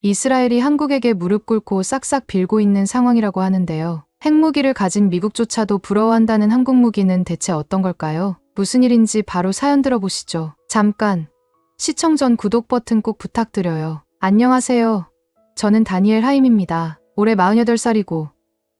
이스라엘이 한국에게 무릎 꿇고 싹싹 빌고 있는 상황이라고 하는데요. 핵무기를 가진 미국조차도 부러워한다는 한국 무기는 대체 어떤 걸까요? 무슨 일인지 바로 사연 들어보시죠. 잠깐 시청 전 구독 버튼 꼭 부탁드려요. 안녕하세요. 저는 다니엘 하임입니다. 올해 48살이고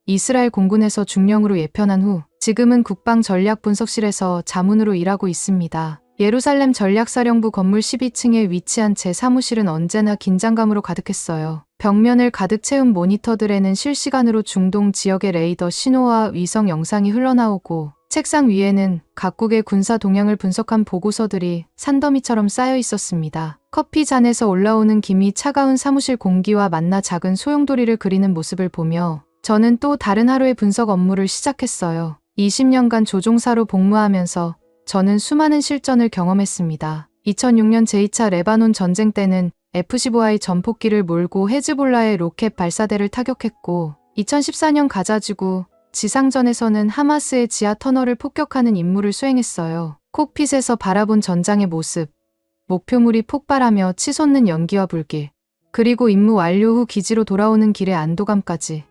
이스라엘 공군에서 중령으로 예편한 후 지금은 국방전략분석실에서 자문으로 일하고 있습니다. 예루살렘 전략사령부 건물 12층에 위치한 제 사무실은 언제나 긴장감으로 가득했어요. 벽면을 가득 채운 모니터들에는 실시간으로 중동 지역의 레이더 신호와 위성 영상이 흘러나오고 책상 위에는 각국의 군사 동향을 분석한 보고서들이 산더미처럼 쌓여 있었습니다. 커피 잔에서 올라오는 김이 차가운 사무실 공기와 만나 작은 소용돌이를 그리는 모습을 보며 저는 또 다른 하루의 분석 업무를 시작했어요. 20년간 조종사로 복무하면서 저는 수많은 실전을 경험했습니다. 2006년 제2차 레바논 전쟁 때는 F-15I 전폭기를 몰고 헤즈볼라의 로켓 발사대를 타격했고 2014년 가자지구 지상전에서는 하마스의 지하 터널을 폭격하는 임무를 수행했어요. 콕핏에서 바라본 전장의 모습, 목표물이 폭발하며 치솟는 연기와 불길, 그리고 임무 완료 후 기지로 돌아오는 길의 안도감까지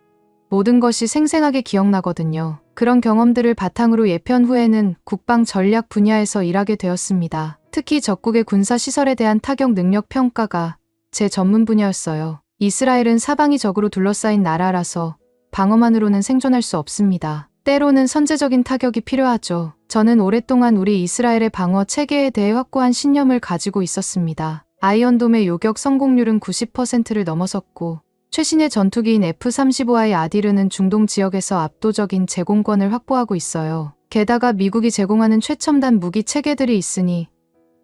모든 것이 생생하게 기억나거든요. 그런 경험들을 바탕으로 예편 후에는 국방 전략 분야에서 일하게 되었습니다. 특히 적국의 군사시설에 대한 타격 능력 평가가 제 전문 분야였어요. 이스라엘은 사방이 적으로 둘러싸인 나라라서 방어만으로는 생존할 수 없습니다. 때로는 선제적인 타격이 필요하죠. 저는 오랫동안 우리 이스라엘의 방어 체계에 대해 확고한 신념을 가지고 있었습니다. 아이언돔의 요격 성공률은 90%를 넘어섰고 최신의 전투기인 F-35I 아디르는 중동 지역에서 압도적인 제공권을 확보하고 있어요. 게다가 미국이 제공하는 최첨단 무기 체계들이 있으니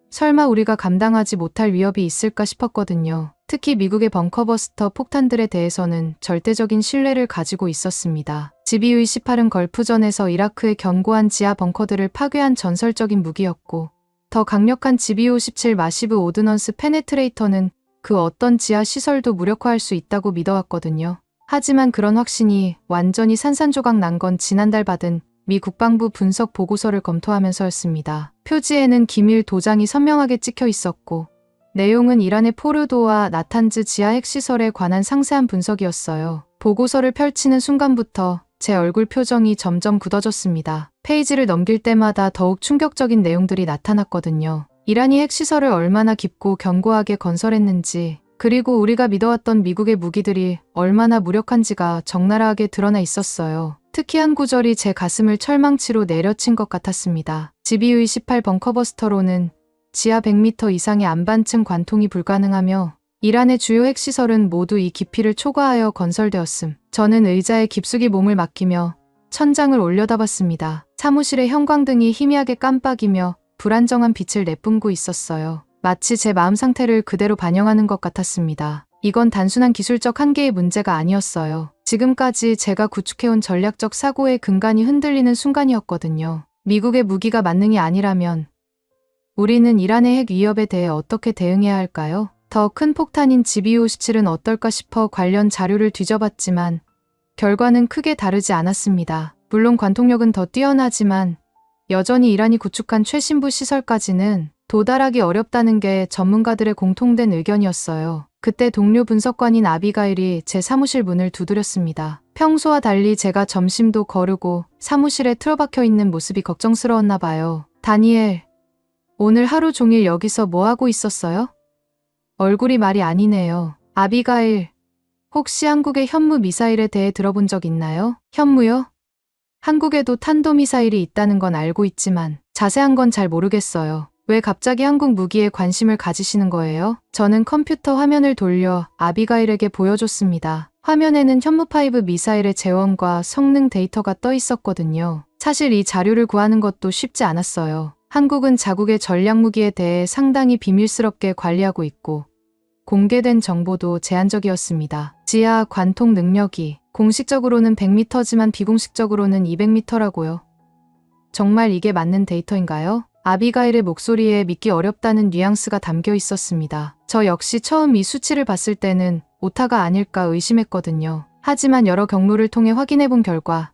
설마 우리가 감당하지 못할 위협이 있을까 싶었거든요. 특히 미국의 벙커버스터 폭탄들에 대해서는 절대적인 신뢰를 가지고 있었습니다. GBU-28은 걸프전에서 이라크의 견고한 지하 벙커들을 파괴한 전설적인 무기였고 더 강력한 GBU-57 마시브 오드넌스 페네트레이터는 그 어떤 지하 시설도 무력화할 수 있다고 믿어왔거든요. 하지만 그런 확신이 완전히 산산조각 난 건 지난달 받은 미 국방부 분석 보고서를 검토하면서였습니다. 표지에는 기밀 도장이 선명하게 찍혀 있었고 내용은 이란의 포르도와 나탄즈 지하 핵시설에 관한 상세한 분석이었어요. 보고서를 펼치는 순간부터 제 얼굴 표정이 점점 굳어졌습니다. 페이지를 넘길 때마다 더욱 충격적인 내용들이 나타났거든요. 이란이 핵시설을 얼마나 깊고 견고하게 건설했는지, 그리고 우리가 믿어왔던 미국의 무기들이 얼마나 무력한지가 적나라하게 드러나 있었어요. 특히 한 구절이 제 가슴을 철망치로 내려친 것 같았습니다. GBU-28 벙커버스터로는 지하 100m 이상의 안반층 관통이 불가능하며 이란의 주요 핵시설은 모두 이 깊이를 초과하여 건설되었음. 저는 의자에 깊숙이 몸을 맡기며 천장을 올려다봤습니다. 사무실의 형광등이 희미하게 깜빡이며 불안정한 빛을 내뿜고 있었어요. 마치 제 마음 상태를 그대로 반영하는 것 같았습니다. 이건 단순한 기술적 한계의 문제가 아니었어요. 지금까지 제가 구축해온 전략적 사고의 근간이 흔들리는 순간이었거든요. 미국의 무기가 만능이 아니라면 우리는 이란의 핵 위협에 대해 어떻게 대응해야 할까요? 더 큰 폭탄인 GBU-57은 어떨까 싶어 관련 자료를 뒤져봤지만 결과는 크게 다르지 않았습니다. 물론 관통력은 더 뛰어나지만 여전히 이란이 구축한 최신부 시설까지는 도달하기 어렵다는 게 전문가들의 공통된 의견이었어요. 그때 동료 분석관인 아비가일이 제 사무실 문을 두드렸습니다. 평소와 달리 제가 점심도 거르고 사무실에 틀어박혀 있는 모습이 걱정스러웠나 봐요. 다니엘, 오늘 하루 종일 여기서 뭐 하고 있었어요? 얼굴이 말이 아니네요. 아비가일, 혹시 한국의 현무 미사일에 대해 들어본 적 있나요? 현무요? 한국에도 탄도미사일이 있다는 건 알고 있지만 자세한 건 잘 모르겠어요. 왜 갑자기 한국 무기에 관심을 가지시는 거예요? 저는 컴퓨터 화면을 돌려 아비가일에게 보여줬습니다. 화면에는 현무5 미사일의 재원과 성능 데이터가 떠 있었거든요. 사실 이 자료를 구하는 것도 쉽지 않았어요. 한국은 자국의 전략무기에 대해 상당히 비밀스럽게 관리하고 있고 공개된 정보도 제한적이었습니다. 지하 관통 능력이 공식적으로는 100m지만 비공식적으로는 200m라고요. 정말 이게 맞는 데이터인가요? 아비가일의 목소리에 믿기 어렵다는 뉘앙스가 담겨 있었습니다. 저 역시 처음 이 수치를 봤을 때는 오타가 아닐까 의심했거든요. 하지만 여러 경로를 통해 확인해본 결과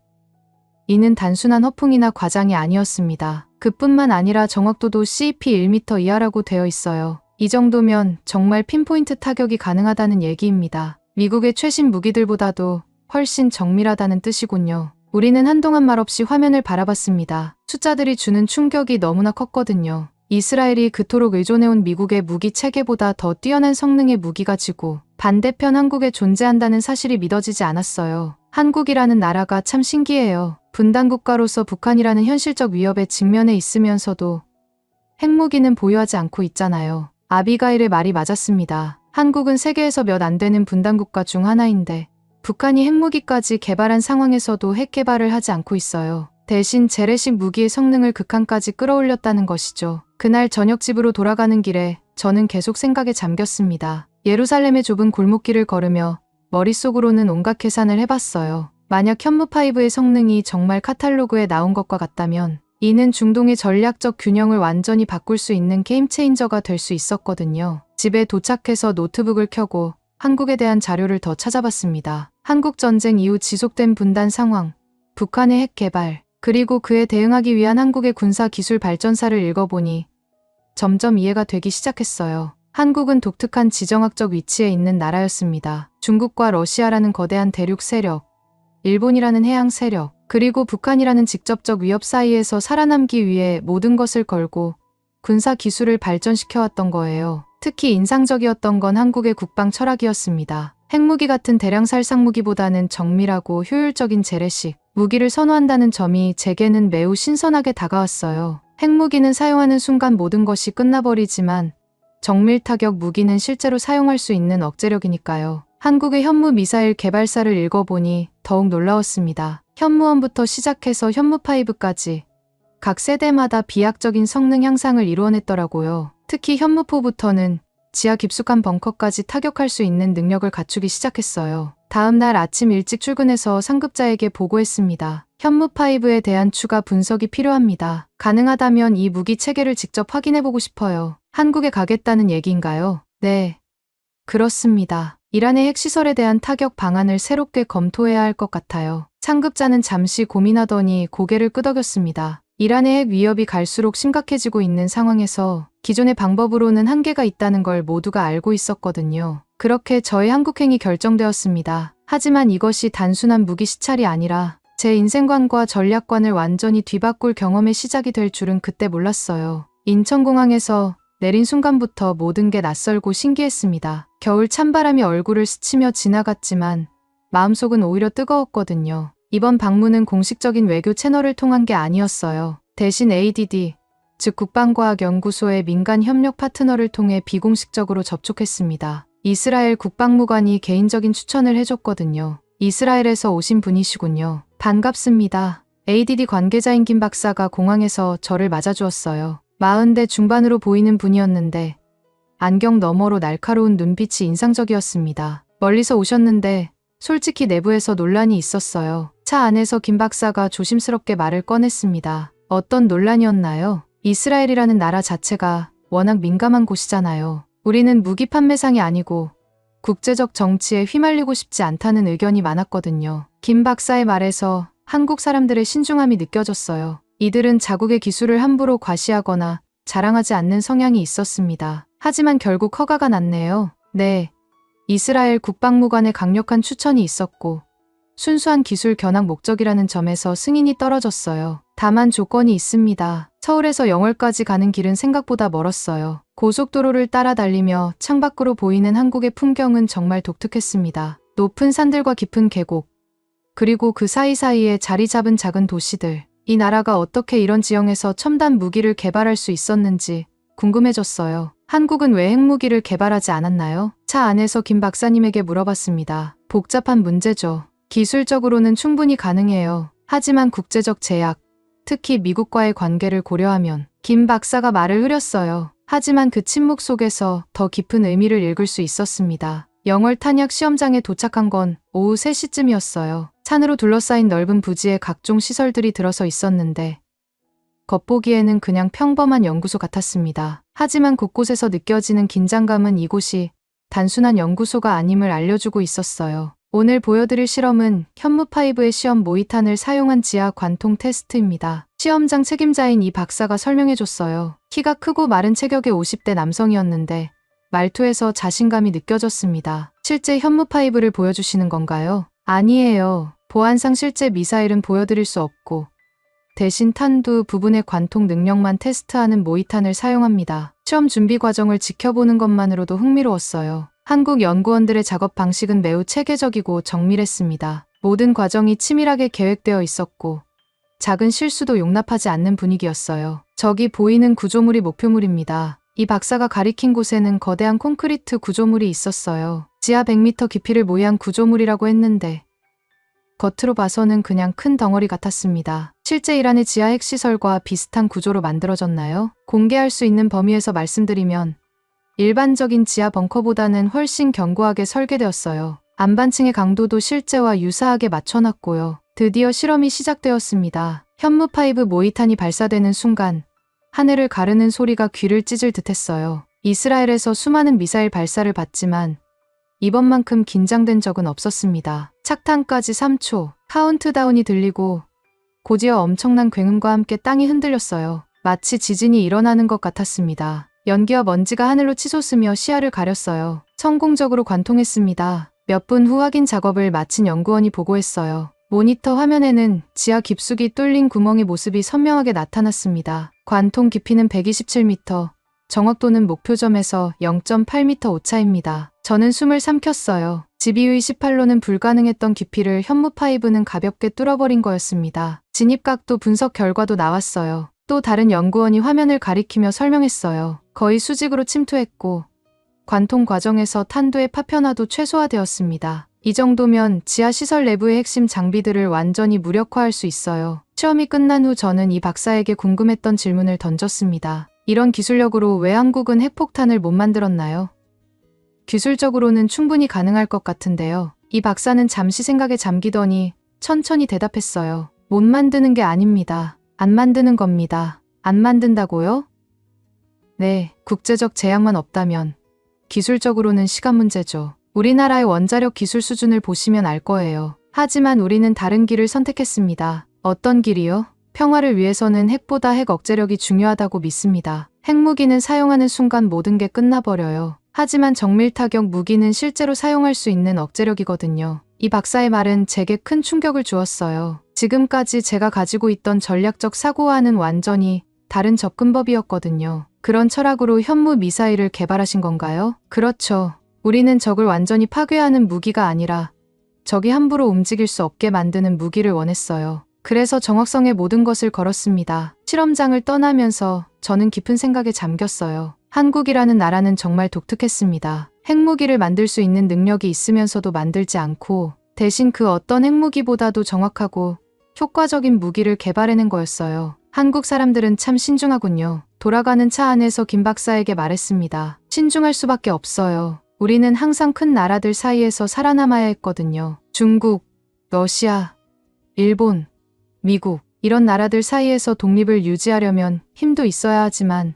이는 단순한 허풍이나 과장이 아니었습니다. 그뿐만 아니라 정확도도 CP 1m 이하라고 되어 있어요. 이 정도면 정말 핀포인트 타격이 가능하다는 얘기입니다. 미국의 최신 무기들보다도 훨씬 정밀하다는 뜻이군요. 우리는 한동안 말없이 화면을 바라봤습니다. 숫자들이 주는 충격이 너무나 컸거든요. 이스라엘이 그토록 의존해온 미국의 무기 체계보다 더 뛰어난 성능의 무기가 지고 반대편 한국에 존재한다는 사실이 믿어지지 않았어요. 한국이라는 나라가 참 신기해요. 분단국가로서 북한이라는 현실적 위협에 직면해 있으면서도 핵무기는 보유하지 않고 있잖아요. 아비가일의 말이 맞았습니다. 한국은 세계에서 몇 안 되는 분단국가 중 하나인데 북한이 핵무기까지 개발한 상황에서도 핵 개발을 하지 않고 있어요. 대신 재래식 무기의 성능을 극한까지 끌어올렸다는 것이죠. 그날 저녁 집으로 돌아가는 길에 저는 계속 생각에 잠겼습니다. 예루살렘의 좁은 골목길을 걸으며 머릿속으로는 온갖 계산을 해봤어요. 만약 현무5의 성능이 정말 카탈로그에 나온 것과 같다면 이는 중동의 전략적 균형을 완전히 바꿀 수 있는 게임 체인저가 될 수 있었거든요. 집에 도착해서 노트북을 켜고 한국에 대한 자료를 더 찾아봤습니다. 한국전쟁 이후 지속된 분단 상황, 북한의 핵 개발, 그리고 그에 대응하기 위한 한국의 군사기술 발전사를 읽어보니 점점 이해가 되기 시작했어요. 한국은 독특한 지정학적 위치에 있는 나라였습니다. 중국과 러시아라는 거대한 대륙 세력, 일본이라는 해양 세력, 그리고 북한이라는 직접적 위협 사이에서 살아남기 위해 모든 것을 걸고 군사기술을 발전시켜왔던 거예요. 특히 인상적이었던 건 한국의 국방 철학이었습니다. 핵무기 같은 대량 살상 무기보다는 정밀하고 효율적인 재래식 무기를 선호한다는 점이 제게는 매우 신선하게 다가왔어요. 핵무기는 사용하는 순간 모든 것이 끝나버리지만 정밀 타격 무기는 실제로 사용할 수 있는 억제력이니까요. 한국의 현무 미사일 개발사를 읽어보니 더욱 놀라웠습니다. 현무1부터 시작해서 현무5까지 각 세대마다 비약적인 성능 향상을 이루어냈더라고요. 특히 현무4부터는 지하 깊숙한 벙커까지 타격할 수 있는 능력을 갖추기 시작했어요. 다음 날 아침 일찍 출근해서 상급자에게 보고했습니다. 현무5에 대한 추가 분석이 필요합니다. 가능하다면 이 무기 체계를 직접 확인해보고 싶어요. 한국에 가겠다는 얘기인가요? 네. 그렇습니다. 이란의 핵시설에 대한 타격 방안을 새롭게 검토해야 할 것 같아요. 상급자는 잠시 고민하더니 고개를 끄덕였습니다. 이란의 핵 위협이 갈수록 심각해지고 있는 상황에서 기존의 방법으로는 한계가 있다는 걸 모두가 알고 있었거든요. 그렇게 저의 한국행이 결정되었습니다. 하지만 이것이 단순한 무기 시찰이 아니라 제 인생관과 전략관을 완전히 뒤바꿀 경험의 시작이 될 줄은 그때 몰랐어요. 인천공항에서 내린 순간부터 모든 게 낯설고 신기했습니다. 겨울 찬바람이 얼굴을 스치며 지나갔지만 마음속은 오히려 뜨거웠거든요. 이번 방문은 공식적인 외교 채널을 통한 게 아니었어요. 대신 ADD, 즉 국방과학연구소의 민간 협력 파트너를 통해 비공식적으로 접촉했습니다. 이스라엘 국방무관이 개인적인 추천을 해줬거든요. 이스라엘에서 오신 분이시군요. 반갑습니다. ADD 관계자인 김 박사가 공항에서 저를 맞아주었어요. 40대 중반으로 보이는 분이었는데 안경 너머로 날카로운 눈빛이 인상적이었습니다. 멀리서 오셨는데 솔직히 내부에서 논란이 있었어요. 차 안에서 김 박사가 조심스럽게 말을 꺼냈습니다. 어떤 논란이었나요? 이스라엘이라는 나라 자체가 워낙 민감한 곳이잖아요. 우리는 무기 판매상이 아니고 국제적 정치에 휘말리고 싶지 않다는 의견이 많았거든요. 김 박사의 말에서 한국 사람들의 신중함이 느껴졌어요. 이들은 자국의 기술을 함부로 과시하거나 자랑하지 않는 성향이 있었습니다. 하지만 결국 허가가 났네요. 네. 이스라엘 국방무관의 강력한 추천이 있었고 순수한 기술 견학 목적이라는 점에서 승인이 떨어졌어요. 다만 조건이 있습니다. 서울에서 영월까지 가는 길은 생각보다 멀었어요. 고속도로를 따라 달리며 창밖으로 보이는 한국의 풍경은 정말 독특했습니다. 높은 산들과 깊은 계곡, 그리고 그 사이사이에 자리 잡은 작은 도시들. 이 나라가 어떻게 이런 지형에서 첨단 무기를 개발할 수 있었는지 궁금해졌어요. 한국은 왜 핵무기를 개발하지 않았나요? 차 안에서 김 박사님에게 물어봤습니다. 복잡한 문제죠. 기술적으로는 충분히 가능해요. 하지만 국제적 제약, 특히 미국과의 관계를 고려하면 김 박사가 말을 흐렸어요. 하지만 그 침묵 속에서 더 깊은 의미를 읽을 수 있었습니다. 영월 탄약 시험장에 도착한 건 오후 3시쯤이었어요. 산으로 둘러싸인 넓은 부지에 각종 시설들이 들어서 있었는데 겉보기에는 그냥 평범한 연구소 같았습니다. 하지만 곳곳에서 느껴지는 긴장감은 이곳이 단순한 연구소가 아님을 알려주고 있었어요. 오늘 보여드릴 실험은 현무5의 시험 모의탄을 사용한 지하 관통 테스트입니다. 시험장 책임자인 이 박사가 설명해줬어요. 키가 크고 마른 체격의 50대 남성이었는데 말투에서 자신감이 느껴졌습니다. 실제 현무5를 보여주시는 건가요? 아니에요. 보안상 실제 미사일은 보여드릴 수 없고 대신 탄두 부분의 관통 능력만 테스트하는 모의탄을 사용합니다. 시험 준비 과정을 지켜보는 것만으로도 흥미로웠어요. 한국 연구원들의 작업 방식은 매우 체계적이고 정밀했습니다. 모든 과정이 치밀하게 계획되어 있었고 작은 실수도 용납하지 않는 분위기였어요. 저기 보이는 구조물이 목표물입니다. 이 박사가 가리킨 곳에는 거대한 콘크리트 구조물이 있었어요. 지하 100m 깊이를 모의한 구조물이라고 했는데 겉으로 봐서는 그냥 큰 덩어리 같았습니다. 실제 이란의 지하 핵시설과 비슷한 구조로 만들어졌나요? 공개할 수 있는 범위에서 말씀드리면 일반적인 지하 벙커보다는 훨씬 견고하게 설계되었어요. 안반층의 강도도 실제와 유사하게 맞춰놨고요. 드디어 실험이 시작되었습니다. 현무5 모의탄이 발사되는 순간 하늘을 가르는 소리가 귀를 찢을 듯했어요. 이스라엘에서 수많은 미사일 발사를 봤지만 이번만큼 긴장된 적은 없었습니다. 착탄까지 3초, 카운트다운이 들리고 곧이어 엄청난 굉음과 함께 땅이 흔들렸어요. 마치 지진이 일어나는 것 같았습니다. 연기와 먼지가 하늘로 치솟으며 시야를 가렸어요. 성공적으로 관통했습니다. 몇 분 후 확인 작업을 마친 연구원이 보고했어요. 모니터 화면에는 지하 깊숙이 뚫린 구멍의 모습이 선명하게 나타났습니다. 관통 깊이는 127m, 정확도는 목표점에서 0.8m 오차입니다. 저는 숨을 삼켰어요. GBU의 18로는 불가능했던 깊이를 현무5는 가볍게 뚫어버린 거였습니다. 진입각도 분석 결과도 나왔어요. 또 다른 연구원이 화면을 가리키며 설명했어요. 거의 수직으로 침투했고 관통 과정에서 탄두의 파편화도 최소화되었습니다. 이 정도면 지하 시설 내부의 핵심 장비들을 완전히 무력화할 수 있어요. 시험이 끝난 후 저는 이 박사에게 궁금했던 질문을 던졌습니다. 이런 기술력으로 왜 한국은 핵폭탄을 못 만들었나요? 기술적으로는 충분히 가능할 것 같은데요. 이 박사는 잠시 생각에 잠기더니 천천히 대답했어요. 못 만드는 게 아닙니다. 안 만드는 겁니다. 안 만든다고요? 네, 국제적 제약만 없다면 기술적으로는 시간 문제죠. 우리나라의 원자력 기술 수준을 보시면 알 거예요. 하지만 우리는 다른 길을 선택했습니다. 어떤 길이요? 평화를 위해서는 핵보다 핵 억제력이 중요하다고 믿습니다. 핵무기는 사용하는 순간 모든 게 끝나버려요. 하지만 정밀타격 무기는 실제로 사용할 수 있는 억제력이거든요. 이 박사의 말은 제게 큰 충격을 주었어요. 지금까지 제가 가지고 있던 전략적 사고와는 완전히 다른 접근법이었거든요. 그런 철학으로 현무 미사일을 개발하신 건가요? 그렇죠. 우리는 적을 완전히 파괴하는 무기가 아니라 적이 함부로 움직일 수 없게 만드는 무기를 원했어요. 그래서 정확성에 모든 것을 걸었습니다. 실험장을 떠나면서 저는 깊은 생각에 잠겼어요. 한국이라는 나라는 정말 독특했습니다. 핵무기를 만들 수 있는 능력이 있으면서도 만들지 않고 대신 그 어떤 핵무기보다도 정확하고 효과적인 무기를 개발해낸 거였어요. 한국 사람들은 참 신중하군요. 돌아가는 차 안에서 김 박사에게 말했습니다. 신중할 수밖에 없어요. 우리는 항상 큰 나라들 사이에서 살아남아야 했거든요. 중국, 러시아, 일본, 미국 이런 나라들 사이에서 독립을 유지하려면 힘도 있어야 하지만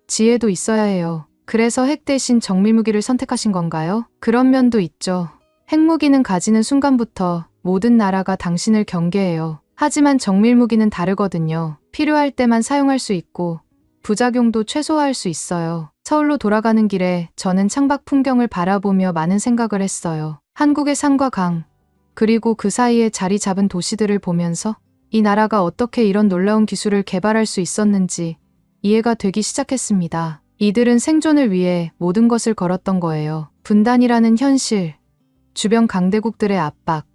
지혜도 있어야 해요. 그래서 핵 대신 정밀무기를 선택하신 건가요? 그런 면도 있죠. 핵무기는 가지는 순간부터 모든 나라가 당신을 경계해요. 하지만 정밀무기는 다르거든요. 필요할 때만 사용할 수 있고 부작용도 최소화할 수 있어요. 서울로 돌아가는 길에 저는 창밖 풍경을 바라보며 많은 생각을 했어요. 한국의 산과 강, 그리고 그 사이에 자리 잡은 도시들을 보면서 이 나라가 어떻게 이런 놀라운 기술을 개발할 수 있었는지 이해가 되기 시작했습니다. 이들은 생존을 위해 모든 것을 걸었던 거예요. 분단이라는 현실, 주변 강대국들의 압박,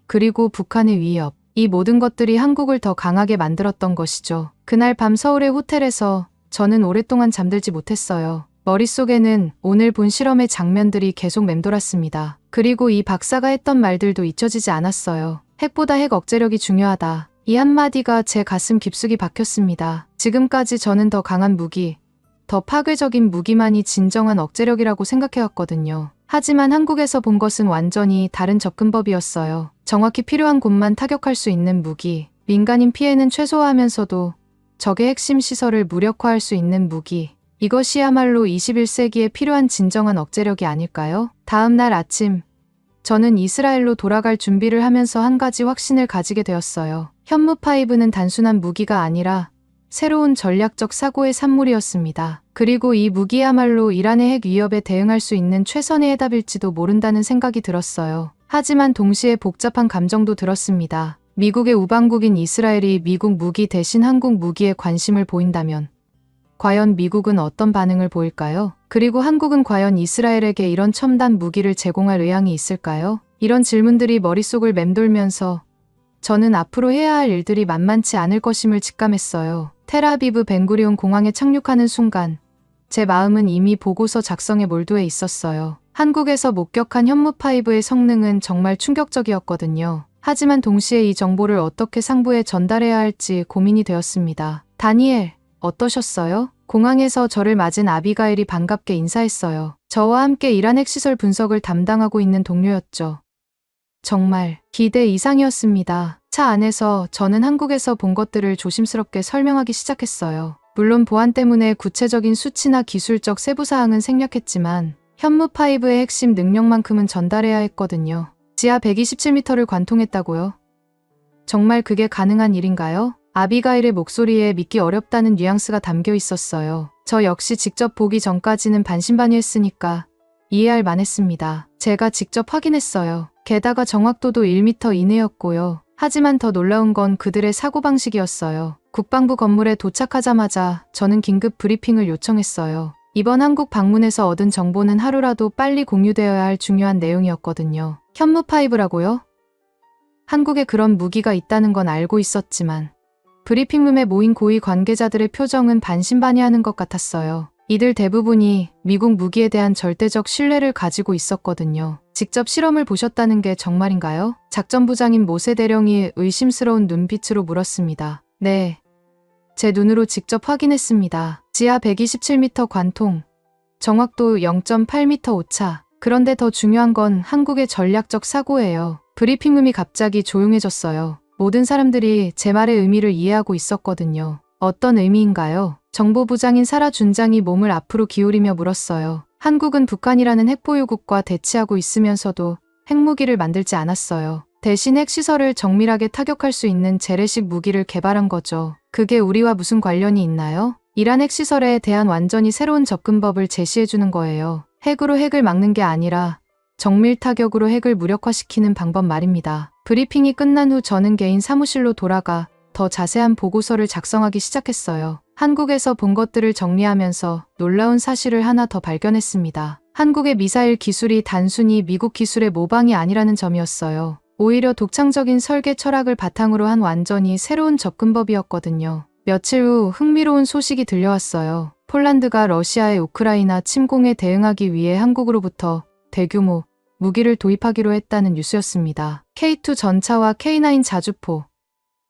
그리고 북한의 위협. 이 모든 것들이 한국을 더 강하게 만들었던 것이죠. 그날 밤 서울의 호텔에서 저는 오랫동안 잠들지 못했어요. 머릿속에는 오늘 본 실험의 장면들이 계속 맴돌았습니다. 그리고 이 박사가 했던 말들도 잊혀지지 않았어요. 핵보다 핵 억제력이 중요하다. 이 한마디가 제 가슴 깊숙이 박혔습니다. 지금까지 저는 더 강한 무기, 더 파괴적인 무기만이 진정한 억제력이라고 생각해왔거든요. 하지만 한국에서 본 것은 완전히 다른 접근법이었어요. 정확히 필요한 곳만 타격할 수 있는 무기, 민간인 피해는 최소화하면서도 적의 핵심 시설을 무력화할 수 있는 무기. 이것이야말로 21세기에 필요한 진정한 억제력이 아닐까요? 다음 날 아침, 저는 이스라엘로 돌아갈 준비를 하면서 한 가지 확신을 가지게 되었어요. 현무5는 단순한 무기가 아니라 새로운 전략적 사고의 산물이었습니다. 그리고 이 무기야말로 이란의 핵 위협에 대응할 수 있는 최선의 해답일지도 모른다는 생각이 들었어요. 하지만 동시에 복잡한 감정도 들었습니다. 미국의 우방국인 이스라엘이 미국 무기 대신 한국 무기에 관심을 보인다면 과연 미국은 어떤 반응을 보일까요? 그리고 한국은 과연 이스라엘에게 이런 첨단 무기를 제공할 의향이 있을까요? 이런 질문들이 머릿속을 맴돌면서 저는 앞으로 해야 할 일들이 만만치 않을 것임을 직감했어요. 텔아비브 벤구리온 공항에 착륙하는 순간 제 마음은 이미 보고서 작성에 몰두해 있었어요. 한국에서 목격한 현무5의 성능은 정말 충격적이었거든요. 하지만 동시에 이 정보를 어떻게 상부에 전달해야 할지 고민이 되었습니다. 다니엘, 어떠셨어요? 공항에서 저를 맞은 아비가일이 반갑게 인사했어요. 저와 함께 이란 핵시설 분석을 담당하고 있는 동료였죠. 정말 기대 이상이었습니다. 차 안에서 저는 한국에서 본 것들을 조심스럽게 설명하기 시작했어요. 물론 보안 때문에 구체적인 수치나 기술적 세부사항은 생략했지만 현무5의 핵심 능력만큼은 전달해야 했거든요. 지하 127m를 관통했다고요? 정말 그게 가능한 일인가요? 아비가일의 목소리에 믿기 어렵다는 뉘앙스가 담겨 있었어요. 저 역시 직접 보기 전까지는 반신반의했으니까 이해할 만했습니다. 제가 직접 확인했어요. 게다가 정확도도 1m 이내였고요. 하지만 더 놀라운 건 그들의 사고방식이었어요. 국방부 건물에 도착하자마자 저는 긴급 브리핑을 요청했어요. 이번 한국 방문에서 얻은 정보는 하루라도 빨리 공유되어야 할 중요한 내용이었거든요. 현무5라고요? 한국에 그런 무기가 있다는 건 알고 있었지만 브리핑룸에 모인 고위 관계자들의 표정은 반신반의하는 것 같았어요. 이들 대부분이 미국 무기에 대한 절대적 신뢰를 가지고 있었거든요. 직접 실험을 보셨다는 게 정말인가요? 작전부장인 모세 대령이 의심스러운 눈빛으로 물었습니다. 네. 제 눈으로 직접 확인했습니다. 지하 127m 관통, 정확도 0.8m 오차. 그런데 더 중요한 건 한국의 전략적 사고예요. 브리핑룸이 갑자기 조용해졌어요. 모든 사람들이 제 말의 의미를 이해하고 있었거든요. 어떤 의미인가요? 정보부장인 사라 준장이 몸을 앞으로 기울이며 물었어요. 한국은 북한이라는 핵보유국과 대치하고 있으면서도 핵무기를 만들지 않았어요. 대신 핵시설을 정밀하게 타격할 수 있는 재래식 무기를 개발한 거죠. 그게 우리와 무슨 관련이 있나요? 이란 핵시설에 대한 완전히 새로운 접근법을 제시해주는 거예요. 핵으로 핵을 막는 게 아니라 정밀 타격으로 핵을 무력화시키는 방법 말입니다. 브리핑이 끝난 후 저는 개인 사무실로 돌아가 더 자세한 보고서를 작성하기 시작했어요. 한국에서 본 것들을 정리하면서 놀라운 사실을 하나 더 발견했습니다. 한국의 미사일 기술이 단순히 미국 기술의 모방이 아니라는 점이었어요. 오히려 독창적인 설계 철학을 바탕으로 한 완전히 새로운 접근법이었거든요. 며칠 후 흥미로운 소식이 들려왔어요. 폴란드가 러시아의 우크라이나 침공에 대응하기 위해 한국으로부터 대규모 무기를 도입하기로 했다는 뉴스였습니다. K2 전차와 K9 자주포,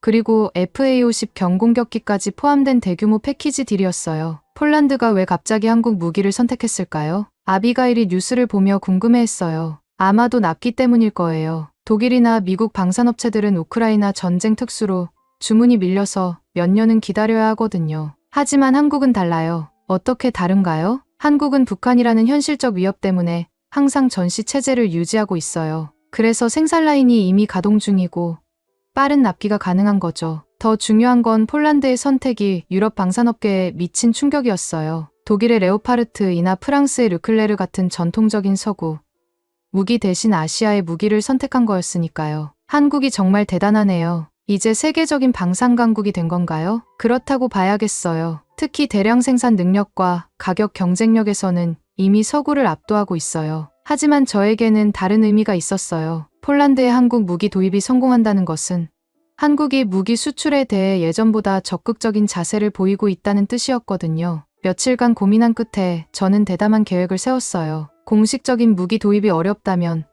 그리고 FA-50 경공격기까지 포함된 대규모 패키지 딜이었어요. 폴란드가 왜 갑자기 한국 무기를 선택했을까요? 아비가일이 뉴스를 보며 궁금해했어요. 아마도 납기 때문일 거예요. 독일이나 미국 방산업체들은 우크라이나 전쟁 특수로 주문이 밀려서 몇 년은 기다려야 하거든요. 하지만 한국은 달라요. 어떻게 다른가요? 한국은 북한이라는 현실적 위협 때문에 항상 전시 체제를 유지하고 있어요. 그래서 생산 라인이 이미 가동 중이고 빠른 납기가 가능한 거죠. 더 중요한 건 폴란드의 선택이 유럽 방산업계에 미친 충격이었어요. 독일의 레오파르트이나 프랑스의 르클레르 같은 전통적인 서구 무기 대신 아시아의 무기를 선택한 거였으니까요. 한국이 정말 대단하네요. 이제 세계적인 방산 강국이 된 건가요? 그렇다고 봐야겠어요. 특히 대량 생산 능력과 가격 경쟁력에서는 이미 서구를 압도하고 있어요. 하지만 저에게는 다른 의미가 있었어요. 폴란드의 한국 무기 도입이 성공한다는 것은 한국이 무기 수출에 대해 예전보다 적극적인 자세를 보이고 있다는 뜻이었거든요. 며칠간 고민한 끝에 저는 대담한 계획을 세웠어요. 공식적인 무기 도입이 어렵다면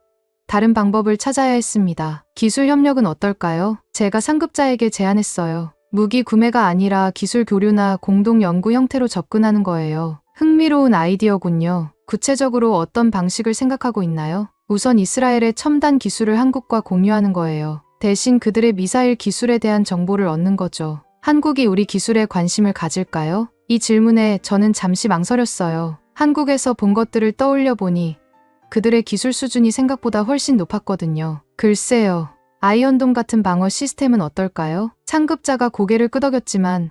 다른 방법을 찾아야 했습니다. 기술 협력은 어떨까요? 제가 상급자에게 제안했어요. 무기 구매가 아니라 기술 교류나 공동 연구 형태로 접근하는 거예요. 흥미로운 아이디어군요. 구체적으로 어떤 방식을 생각하고 있나요? 우선 이스라엘의 첨단 기술을 한국과 공유하는 거예요. 대신 그들의 미사일 기술에 대한 정보를 얻는 거죠. 한국이 우리 기술에 관심을 가질까요? 이 질문에 저는 잠시 망설였어요. 한국에서 본 것들을 떠올려 보니 그들의 기술 수준이 생각보다 훨씬 높았거든요. 글쎄요. 아이언돔 같은 방어 시스템은 어떨까요? 상급자가 고개를 끄덕였지만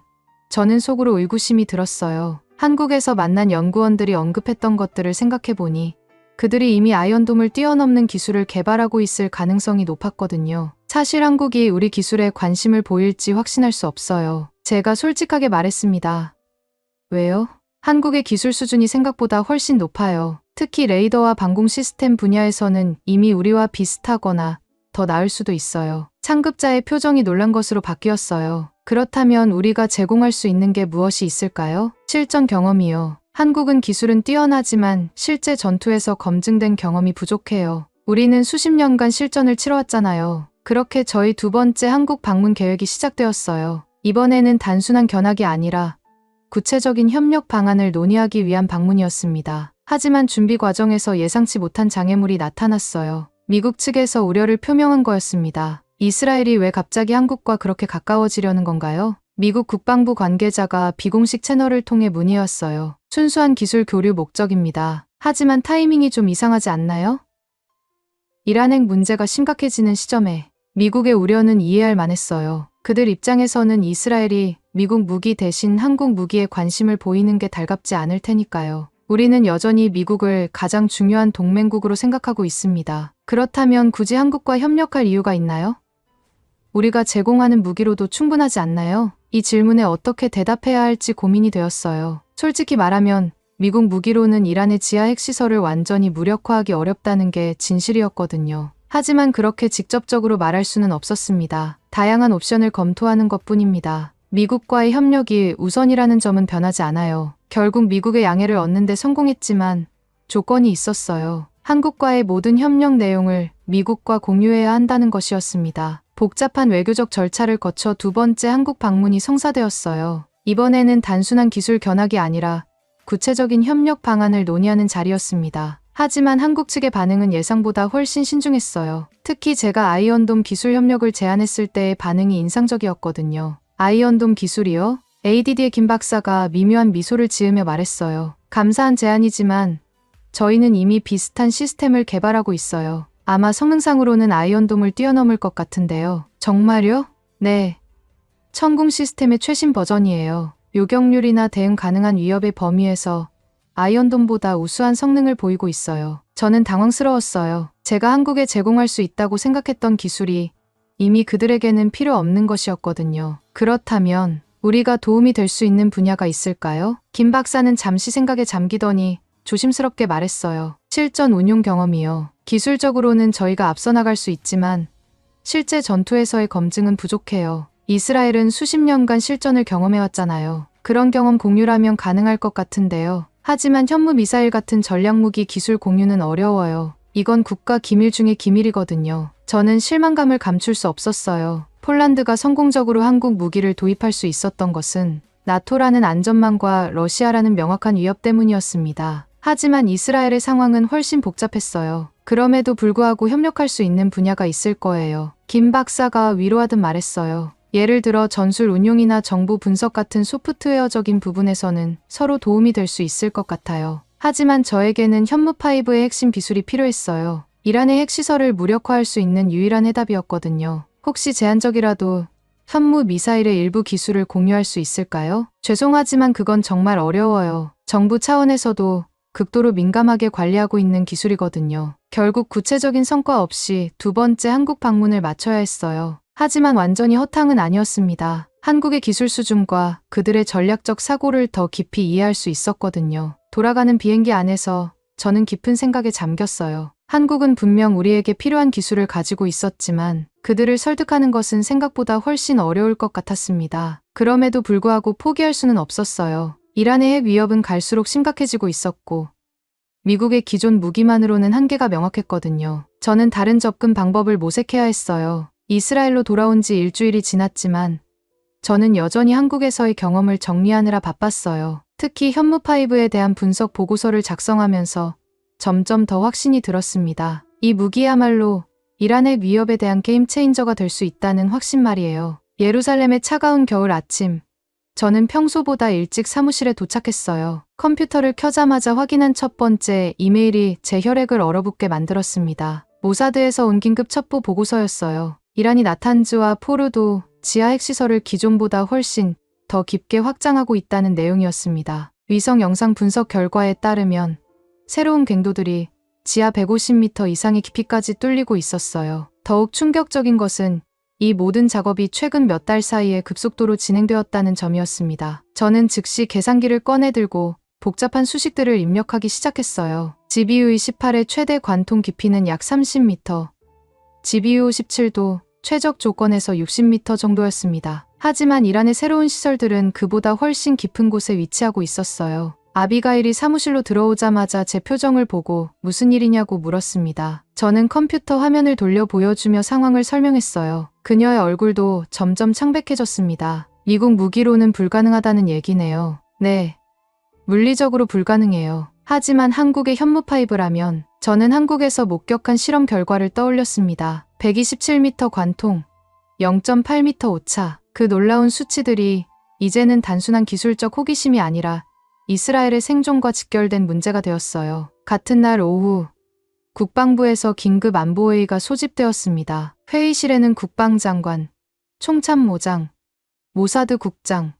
저는 속으로 의구심이 들었어요. 한국에서 만난 연구원들이 언급했던 것들을 생각해보니 그들이 이미 아이언돔을 뛰어넘는 기술을 개발하고 있을 가능성이 높았거든요. 사실 한국이 우리 기술에 관심을 보일지 확신할 수 없어요. 제가 솔직하게 말했습니다. 왜요? 한국의 기술 수준이 생각보다 훨씬 높아요. 특히 레이더와 방공 시스템 분야에서는 이미 우리와 비슷하거나 더 나을 수도 있어요. 상급자의 표정이 놀란 것으로 바뀌었어요. 그렇다면 우리가 제공할 수 있는 게 무엇이 있을까요? 실전 경험이요. 한국은 기술은 뛰어나지만 실제 전투에서 검증된 경험이 부족해요. 우리는 수십 년간 실전을 치러왔잖아요. 그렇게 저희 두 번째 한국 방문 계획이 시작되었어요. 이번에는 단순한 견학이 아니라 구체적인 협력 방안을 논의하기 위한 방문이었습니다. 하지만 준비 과정에서 예상치 못한 장애물이 나타났어요. 미국 측에서 우려를 표명한 거였습니다. 이스라엘이 왜 갑자기 한국과 그렇게 가까워지려는 건가요? 미국 국방부 관계자가 비공식 채널을 통해 문의왔어요. 순수한 기술 교류 목적입니다. 하지만 타이밍이 좀 이상하지 않나요? 이란 핵 문제가 심각해지는 시점에 미국의 우려는 이해할 만했어요. 그들 입장에서는 이스라엘이 미국 무기 대신 한국 무기에 관심을 보이는 게 달갑지 않을 테니까요. 우리는 여전히 미국을 가장 중요한 동맹국으로 생각하고 있습니다. 그렇다면 굳이 한국과 협력할 이유가 있나요? 우리가 제공하는 무기로도 충분하지 않나요? 이 질문에 어떻게 대답해야 할지 고민이 되었어요. 솔직히 말하면 미국 무기로는 이란의 지하 핵시설을 완전히 무력화하기 어렵다는 게 진실이었거든요. 하지만 그렇게 직접적으로 말할 수는 없었습니다. 다양한 옵션을 검토하는 것뿐입니다. 미국과의 협력이 우선이라는 점은 변하지 않아요. 결국 미국의 양해를 얻는 데 성공했지만 조건이 있었어요. 한국과의 모든 협력 내용을 미국과 공유해야 한다는 것이었습니다. 복잡한 외교적 절차를 거쳐 두 번째 한국 방문이 성사되었어요. 이번에는 단순한 기술 견학이 아니라 구체적인 협력 방안을 논의하는 자리였습니다. 하지만 한국 측의 반응은 예상보다 훨씬 신중했어요. 특히 제가 아이언돔 기술 협력을 제안했을 때의 반응이 인상적이었거든요. 아이언돔 기술이요? ADD의 김 박사가 미묘한 미소를 지으며 말했어요. 감사한 제안이지만 저희는 이미 비슷한 시스템을 개발하고 있어요. 아마 성능상으로는 아이언돔을 뛰어넘을 것 같은데요. 정말요? 네. 천궁 시스템의 최신 버전이에요. 요격률이나 대응 가능한 위협의 범위에서 아이언돔보다 우수한 성능을 보이고 있어요. 저는 당황스러웠어요. 제가 한국에 제공할 수 있다고 생각했던 기술이 이미 그들에게는 필요 없는 것이었거든요. 그렇다면 우리가 도움이 될 수 있는 분야가 있을까요? 김 박사는 잠시 생각에 잠기더니 조심스럽게 말했어요. 실전 운용 경험이요. 기술적으로는 저희가 앞서 나갈 수 있지만 실제 전투에서의 검증은 부족해요. 이스라엘은 수십 년간 실전을 경험해왔잖아요. 그런 경험 공유라면 가능할 것 같은데요. 하지만 현무 미사일 같은 전략무기 기술 공유는 어려워요. 이건 국가 기밀 중의 기밀이거든요. 저는 실망감을 감출 수 없었어요. 폴란드가 성공적으로 한국 무기를 도입할 수 있었던 것은 나토라는 안전망과 러시아라는 명확한 위협 때문이었습니다. 하지만 이스라엘의 상황은 훨씬 복잡했어요. 그럼에도 불구하고 협력할 수 있는 분야가 있을 거예요. 김 박사가 위로하듯 말했어요. 예를 들어 전술 운용이나 정보 분석 같은 소프트웨어적인 부분에서는 서로 도움이 될 수 있을 것 같아요. 하지만 저에게는 현무5의 핵심 기술이 필요했어요. 이란의 핵시설을 무력화할 수 있는 유일한 해답이었거든요. 혹시 제한적이라도 현무 미사일의 일부 기술을 공유할 수 있을까요? 죄송하지만 그건 정말 어려워요. 정부 차원에서도 극도로 민감하게 관리하고 있는 기술이거든요. 결국 구체적인 성과 없이 두 번째 한국 방문을 마쳐야 했어요. 하지만 완전히 허탕은 아니었습니다. 한국의 기술 수준과 그들의 전략적 사고를 더 깊이 이해할 수 있었거든요. 돌아가는 비행기 안에서 저는 깊은 생각에 잠겼어요. 한국은 분명 우리에게 필요한 기술을 가지고 있었지만 그들을 설득하는 것은 생각보다 훨씬 어려울 것 같았습니다. 그럼에도 불구하고 포기할 수는 없었어요. 이란의 핵 위협은 갈수록 심각해지고 있었고 미국의 기존 무기만으로는 한계가 명확했거든요. 저는 다른 접근 방법을 모색해야 했어요. 이스라엘로 돌아온 지 일주일이 지났지만 저는 여전히 한국에서의 경험을 정리하느라 바빴어요. 특히 현무5에 대한 분석 보고서를 작성하면서 점점 더 확신이 들었습니다. 이 무기야말로 이란의 위협에 대한 게임 체인저가 될 수 있다는 확신 말이에요. 예루살렘의 차가운 겨울 아침, 저는 평소보다 일찍 사무실에 도착했어요. 컴퓨터를 켜자마자 확인한 첫 번째 이메일이 제 혈액을 얼어붙게 만들었습니다. 모사드에서 온 긴급 첩보 보고서였어요. 이란이 나탄즈와 포르도 지하 핵시설을 기존보다 훨씬 더 깊게 확장하고 있다는 내용이었습니다. 위성 영상 분석 결과에 따르면 새로운 갱도들이 지하 150m 이상의 깊이까지 뚫리고 있었어요. 더욱 충격적인 것은 이 모든 작업이 최근 몇 달 사이에 급속도로 진행되었다는 점이었습니다. 저는 즉시 계산기를 꺼내 들고 복잡한 수식들을 입력하기 시작했어요. GBU 18의 최대 관통 깊이는 약 30m, GBU 17도 최적 조건에서 60m 정도였습니다. 하지만 이란의 새로운 시설들은 그보다 훨씬 깊은 곳에 위치하고 있었어요. 아비가일이 사무실로 들어오자마자 제 표정을 보고 무슨 일이냐고 물었습니다. 저는 컴퓨터 화면을 돌려 보여주며 상황을 설명했어요. 그녀의 얼굴도 점점 창백해졌습니다. 미국 무기로는 불가능하다는 얘기네요. 네. 물리적으로 불가능해요. 하지만 한국의 현무5라면 저는 한국에서 목격한 실험 결과를 떠올렸습니다. 127m 관통, 0.8m 오차. 그 놀라운 수치들이 이제는 단순한 기술적 호기심이 아니라 이스라엘의 생존과 직결된 문제가 되었어요. 같은 날 오후 국방부에서 긴급 안보회의가 소집되었습니다. 회의실에는 국방장관, 총참모장, 모사드 국장,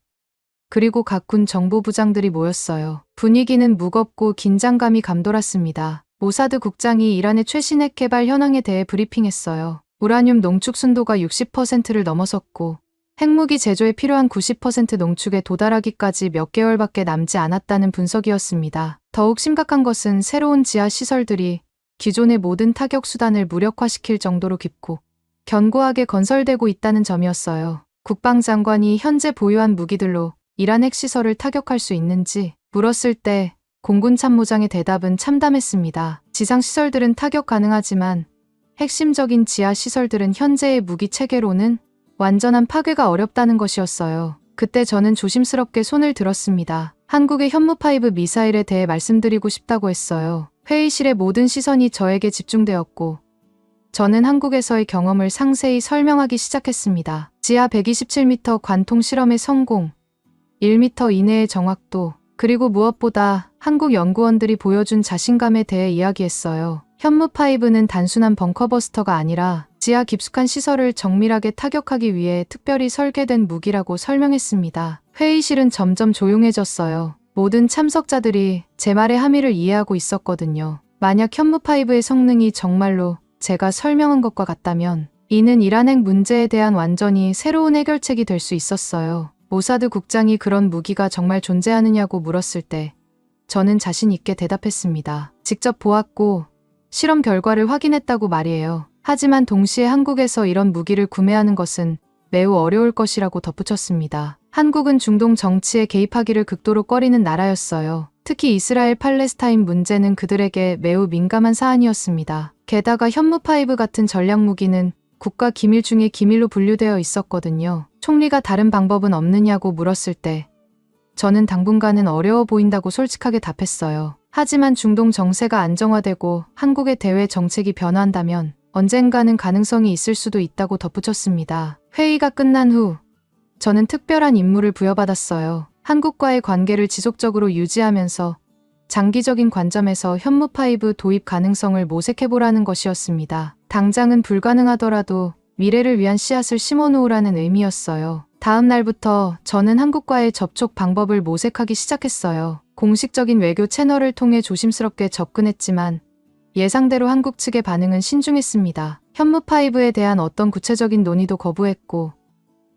그리고 각 군 정보부장들이 모였어요. 분위기는 무겁고 긴장감이 감돌았습니다. 모사드 국장이 이란의 최신 핵 개발 현황에 대해 브리핑했어요. 우라늄 농축 순도가 60%를 넘어섰고 핵무기 제조에 필요한 90% 농축에 도달하기까지 몇 개월밖에 남지 않았다는 분석이었습니다. 더욱 심각한 것은 새로운 지하 시설들이 기존의 모든 타격 수단을 무력화시킬 정도로 깊고 견고하게 건설되고 있다는 점이었어요. 국방장관이 현재 보유한 무기들로 이란 핵시설을 타격할 수 있는지 물었을 때 공군 참모장의 대답은 참담했습니다. 지상 시설들은 타격 가능하지만 핵심적인 지하 시설들은 현재의 무기 체계로는 완전한 파괴가 어렵다는 것이었어요. 그때 저는 조심스럽게 손을 들었습니다. 한국의 현무5 미사일에 대해 말씀드리고 싶다고 했어요. 회의실의 모든 시선이 저에게 집중되었고 저는 한국에서의 경험을 상세히 설명하기 시작했습니다. 지하 127m 관통 실험의 성공, 1m 이내의 정확도, 그리고 무엇보다 한국 연구원들이 보여준 자신감에 대해 이야기했어요. 현무5는 단순한 벙커버스터가 아니라 지하 깊숙한 시설을 정밀하게 타격하기 위해 특별히 설계된 무기라고 설명했습니다. 회의실은 점점 조용해졌어요. 모든 참석자들이 제 말의 함의를 이해하고 있었거든요. 만약 현무5의 성능이 정말로 제가 설명한 것과 같다면 이는 이란 핵 문제에 대한 완전히 새로운 해결책이 될 수 있었어요. 모사드 국장이 그런 무기가 정말 존재하느냐고 물었을 때 저는 자신 있게 대답했습니다. 직접 보았고 실험 결과를 확인했다고 말이에요. 하지만 동시에 한국에서 이런 무기를 구매하는 것은 매우 어려울 것이라고 덧붙였습니다. 한국은 중동 정치에 개입하기를 극도로 꺼리는 나라였어요. 특히 이스라엘 팔레스타인 문제는 그들에게 매우 민감한 사안이었습니다. 게다가 현무5 같은 전략 무기는 국가 기밀 중에 기밀로 분류되어 있었거든요. 총리가 다른 방법은 없느냐고 물었을 때 저는 당분간은 어려워 보인다고 솔직하게 답했어요. 하지만 중동 정세가 안정화되고 한국의 대외 정책이 변화한다면 언젠가는 가능성이 있을 수도 있다고 덧붙였습니다. 회의가 끝난 후 저는 특별한 임무를 부여받았어요. 한국과의 관계를 지속적으로 유지하면서 장기적인 관점에서 현무5 도입 가능성을 모색해보라는 것이었습니다. 당장은 불가능하더라도 미래를 위한 씨앗을 심어놓으라는 의미였어요. 다음 날부터 저는 한국과의 접촉 방법을 모색하기 시작했어요. 공식적인 외교 채널을 통해 조심스럽게 접근했지만 예상대로 한국 측의 반응은 신중했습니다. 현무5에 대한 어떤 구체적인 논의도 거부했고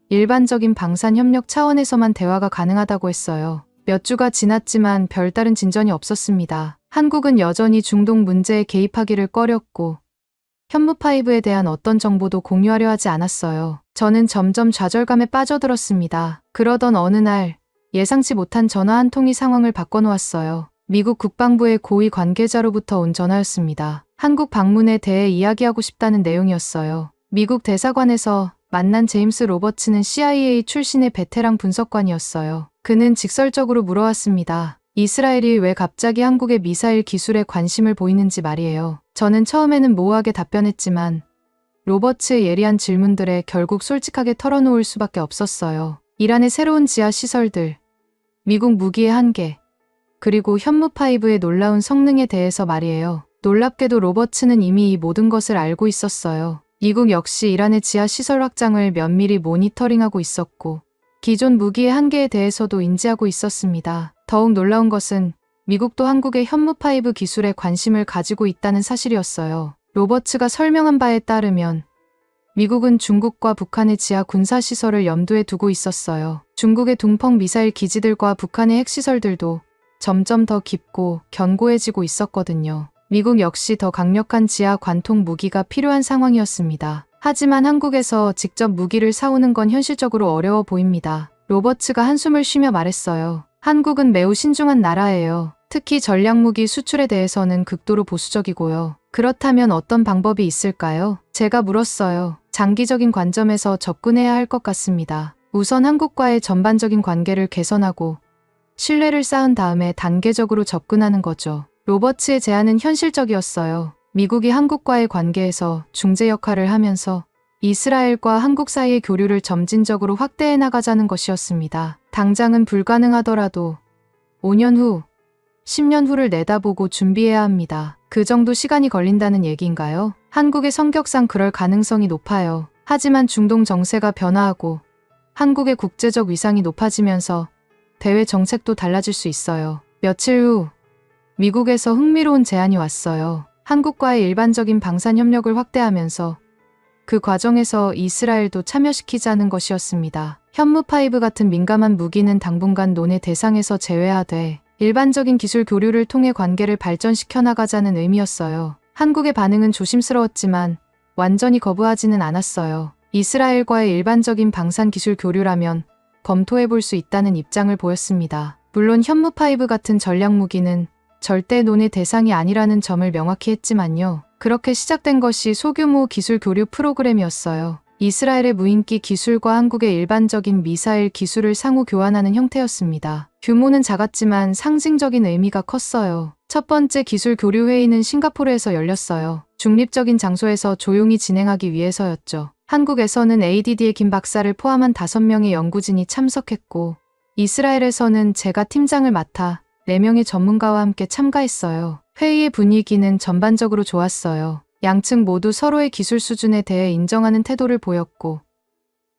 일반적인 방산 협력 차원에서만 대화가 가능하다고 했어요. 몇 주가 지났지만 별다른 진전이 없었습니다. 한국은 여전히 중동 문제에 개입하기를 꺼렸고 현무5에 대한 어떤 정보도 공유하려 하지 않았어요. 저는 점점 좌절감에 빠져들었습니다. 그러던 어느 날 예상치 못한 전화 한 통이 상황을 바꿔놓았어요. 미국 국방부의 고위 관계자로부터 온 전화였습니다. 한국 방문에 대해 이야기하고 싶다는 내용이었어요. 미국 대사관에서 만난 제임스 로버츠는 CIA 출신의 베테랑 분석관이었어요. 그는 직설적으로 물어왔습니다. 이스라엘이 왜 갑자기 한국의 미사일 기술에 관심을 보이는지 말이에요. 저는 처음에는 모호하게 답변했지만 로버츠의 예리한 질문들에 결국 솔직하게 털어놓을 수밖에 없었어요. 이란의 새로운 지하 시설들, 미국 무기의 한계, 그리고 현무5의 놀라운 성능에 대해서 말이에요. 놀랍게도 로버츠는 이미 이 모든 것을 알고 있었어요. 미국 역시 이란의 지하 시설 확장을 면밀히 모니터링하고 있었고 기존 무기의 한계에 대해서도 인지하고 있었습니다. 더욱 놀라운 것은 미국도 한국의 현무5 기술에 관심을 가지고 있다는 사실이었어요. 로버츠가 설명한 바에 따르면 미국은 중국과 북한의 지하 군사시설을 염두에 두고 있었어요. 중국의 둥펑 미사일 기지들과 북한의 핵시설들도 점점 더 깊고 견고해지고 있었거든요. 미국 역시 더 강력한 지하 관통 무기가 필요한 상황이었습니다. 하지만 한국에서 직접 무기를 사오는 건 현실적으로 어려워 보입니다. 로버츠가 한숨을 쉬며 말했어요. 한국은 매우 신중한 나라예요. 특히 전략무기 수출에 대해서는 극도로 보수적이고요. 그렇다면 어떤 방법이 있을까요? 제가 물었어요. 장기적인 관점에서 접근해야 할 것 같습니다. 우선 한국과의 전반적인 관계를 개선하고 신뢰를 쌓은 다음에 단계적으로 접근하는 거죠. 로버츠의 제안은 현실적이었어요. 미국이 한국과의 관계에서 중재 역할을 하면서 이스라엘과 한국 사이의 교류를 점진적으로 확대해 나가자는 것이었습니다. 당장은 불가능하더라도 5년 후, 10년 후를 내다보고 준비해야 합니다. 그 정도 시간이 걸린다는 얘기인가요? 한국의 성격상 그럴 가능성이 높아요. 하지만 중동 정세가 변화하고 한국의 국제적 위상이 높아지면서 대외 정책도 달라질 수 있어요. 며칠 후 미국에서 흥미로운 제안이 왔어요. 한국과의 일반적인 방산 협력을 확대하면서 그 과정에서 이스라엘도 참여시키자는 것이었습니다. 현무5 같은 민감한 무기는 당분간 논의 대상에서 제외하되 일반적인 기술 교류를 통해 관계를 발전시켜 나가자는 의미였어요. 한국의 반응은 조심스러웠지만 완전히 거부하지는 않았어요. 이스라엘과의 일반적인 방산 기술 교류라면 검토해 볼 수 있다는 입장을 보였습니다. 물론 현무5 같은 전략 무기는 절대 논의 대상이 아니라는 점을 명확히 했지만요. 그렇게 시작된 것이 소규모 기술 교류 프로그램이었어요. 이스라엘의 무인기 기술과 한국의 일반적인 미사일 기술을 상호 교환하는 형태였습니다. 규모는 작았지만 상징적인 의미가 컸어요. 첫 번째 기술 교류 회의는 싱가포르에서 열렸어요. 중립적인 장소에서 조용히 진행하기 위해서였죠. 한국에서는 ADD의 김 박사를 포함한 5명의 연구진이 참석했고 이스라엘에서는 제가 팀장을 맡아 4명의 전문가와 함께 참가했어요. 회의의 분위기는 전반적으로 좋았어요. 양측 모두 서로의 기술 수준에 대해 인정하는 태도를 보였고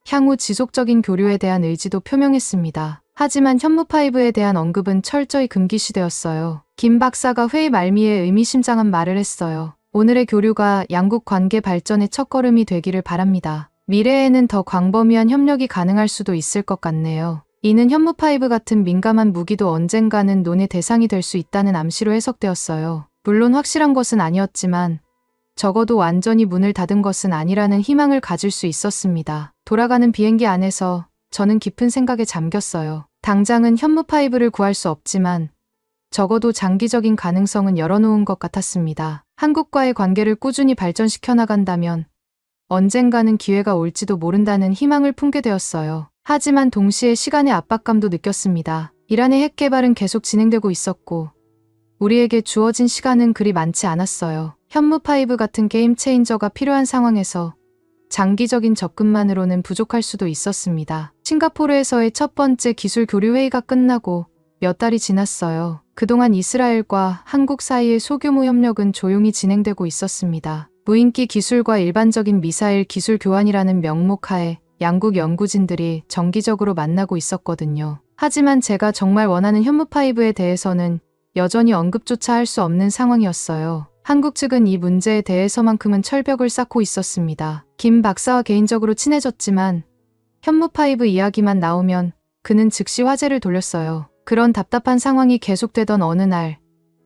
향후 지속적인 교류에 대한 의지도 표명했습니다. 하지만 현무5에 대한 언급은 철저히 금기시되었어요. 김 박사가 회의 말미에 의미심장한 말을 했어요. 오늘의 교류가 양국 관계 발전의 첫걸음이 되기를 바랍니다. 미래에는 더 광범위한 협력이 가능할 수도 있을 것 같네요. 이는 현무5 같은 민감한 무기도 언젠가는 논의 대상이 될 수 있다는 암시로 해석되었어요. 물론 확실한 것은 아니었지만 적어도 완전히 문을 닫은 것은 아니라는 희망을 가질 수 있었습니다. 돌아가는 비행기 안에서 저는 깊은 생각에 잠겼어요. 당장은 현무5를 구할 수 없지만 적어도 장기적인 가능성은 열어놓은 것 같았습니다. 한국과의 관계를 꾸준히 발전시켜 나간다면 언젠가는 기회가 올지도 모른다는 희망을 품게 되었어요. 하지만 동시에 시간의 압박감도 느꼈습니다. 이란의 핵 개발은 계속 진행되고 있었고 우리에게 주어진 시간은 그리 많지 않았어요. 현무5 같은 게임 체인저가 필요한 상황에서 장기적인 접근만으로는 부족할 수도 있었습니다. 싱가포르에서의 첫 번째 기술 교류 회의가 끝나고 몇 달이 지났어요. 그동안 이스라엘과 한국 사이의 소규모 협력은 조용히 진행되고 있었습니다. 무인기 기술과 일반적인 미사일 기술 교환이라는 명목 하에 양국 연구진들이 정기적으로 만나고 있었거든요. 하지만 제가 정말 원하는 현무5에 대해서는 여전히 언급조차 할 수 없는 상황이었어요. 한국 측은 이 문제에 대해서만큼은 철벽을 쌓고 있었습니다. 김 박사와 개인적으로 친해졌지만 현무5 이야기만 나오면 그는 즉시 화제를 돌렸어요. 그런 답답한 상황이 계속되던 어느 날